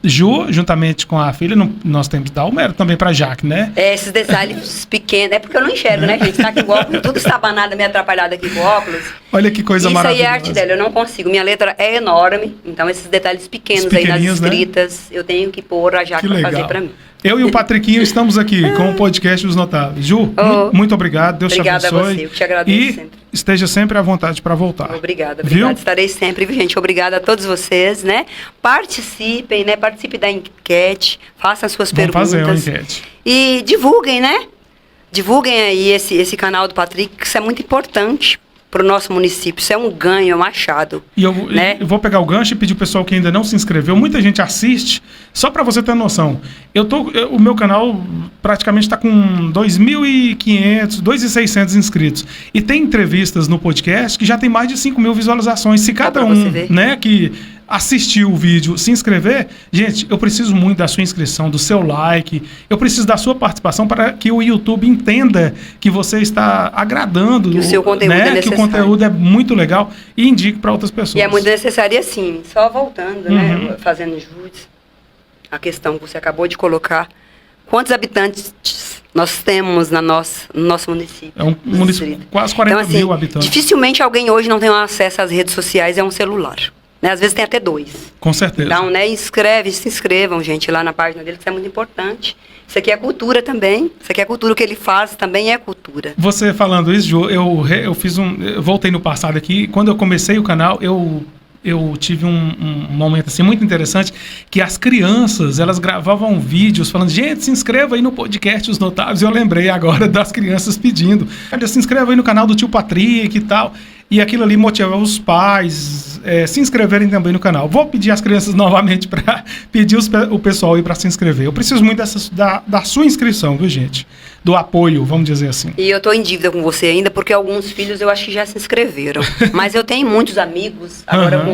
Ju, juntamente com a filha, nós temos que dar o mérito também pra Jaque, né? Esses detalhes pequenos, é porque eu não enxergo, né, gente? Tá aqui com o óculos, tudo estabanado, meio atrapalhado aqui com o óculos. Olha que coisa maravilhosa. Isso aí é arte dela, eu não consigo. Minha letra é enorme, então esses detalhes pequenos aí nas escritas, né? Eu tenho que pôr a Jaque pra fazer pra mim. Eu e o Patriquinho estamos aqui com o podcast Os Notáveis. Ju, muito obrigado. Deus te abençoe. Obrigada a você, eu te agradeço sempre. Esteja sempre à vontade para voltar. Obrigada. Estarei sempre, viu, gente? Obrigada a todos vocês, né? Participem, né? Participem da enquete, façam as suas perguntas. Fazer uma enquete. E divulguem, né? Divulguem aí esse canal do Patrick, que isso é muito importante para o nosso município. Isso é um ganho, é um achado. E eu vou pegar o gancho e pedir o pessoal que ainda não se inscreveu. Muita gente assiste, só para você ter noção. O meu canal praticamente está com 2.500, 2.600 inscritos. E tem entrevistas no podcast que já tem mais de 5.000 visualizações. Se cada um, né, que assistiu o vídeo, se inscrever, gente, eu preciso muito da sua inscrição, do seu like, eu preciso da sua participação para que o YouTube entenda que você está agradando, que o seu conteúdo é necessário, que o conteúdo é muito legal e indique para outras pessoas. E é muito necessário assim, só voltando, né, fazendo jus a questão que você acabou de colocar, quantos habitantes nós temos no nosso município? É um município quase 40 mil habitantes. Dificilmente alguém hoje não tem acesso às redes sociais, é um celular. Né? Às vezes tem até 2. Com certeza. Então, né, se inscrevam, gente, lá na página dele, que isso é muito importante. Isso aqui é cultura também. Isso aqui é cultura, o que ele faz também é cultura. Você falando isso, Ju, eu voltei no passado aqui, quando eu comecei o canal, eu tive um momento assim muito interessante, que as crianças, elas gravavam vídeos falando, gente, se inscreva aí no podcast Os Notáveis. Eu lembrei agora das crianças pedindo, se inscreva aí no canal do tio Patrick e tal. E aquilo ali motivava os pais se inscreverem também no canal. Vou pedir às crianças novamente para pedir o pessoal aí para se inscrever. Eu preciso muito da sua inscrição, viu, gente? Do apoio, vamos dizer assim. E eu estou em dívida com você ainda, porque alguns filhos eu acho que já se inscreveram. Mas eu tenho muitos amigos, agora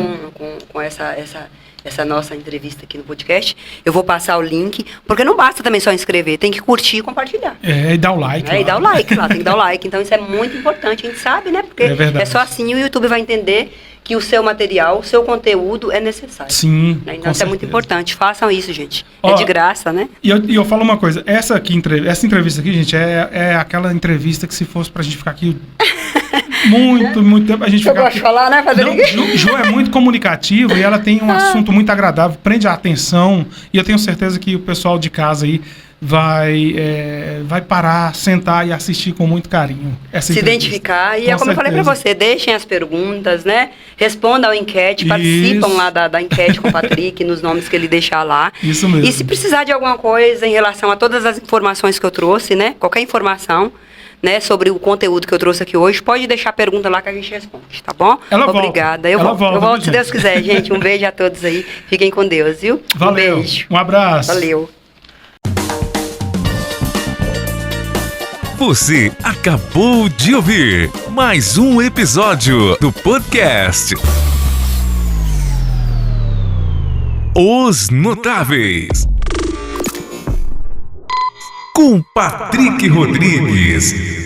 com essa nossa entrevista aqui no podcast, eu vou passar o link, porque não basta também só inscrever, tem que curtir e compartilhar. E dar o like. E dar o like lá, tem que dar o like. Então isso é muito importante, a gente sabe, né? Porque é só assim o YouTube vai entender que o seu material, o seu conteúdo é necessário. Sim, né? Então isso é muito importante. Façam isso, gente. É de graça, né? E eu falo uma coisa, essa entrevista aqui, gente, é aquela entrevista que se fosse pra gente ficar aqui muito tempo, a gente fica... Eu gosto de falar, né, Faderico? Ju é muito comunicativa e ela tem um assunto muito agradável, prende a atenção, e eu tenho certeza que o pessoal de casa aí vai parar, sentar e assistir com muito carinho. Se identificar. E como eu falei para você, deixem as perguntas, né? Respondam a enquete, participam lá da enquete com o Patrick, nos nomes que ele deixar lá. Isso mesmo. E se precisar de alguma coisa em relação a todas as informações que eu trouxe, né? Qualquer informação, né, sobre o conteúdo que eu trouxe aqui hoje, pode deixar a pergunta lá que a gente responde, tá bom? Obrigada. Obrigada. Eu volto se Deus quiser, gente. Um beijo a todos aí. Fiquem com Deus, viu? Valeu. Um beijo. Um abraço. Valeu. Você acabou de ouvir mais um episódio do podcast Os Notáveis, com Patrick Rodrigues.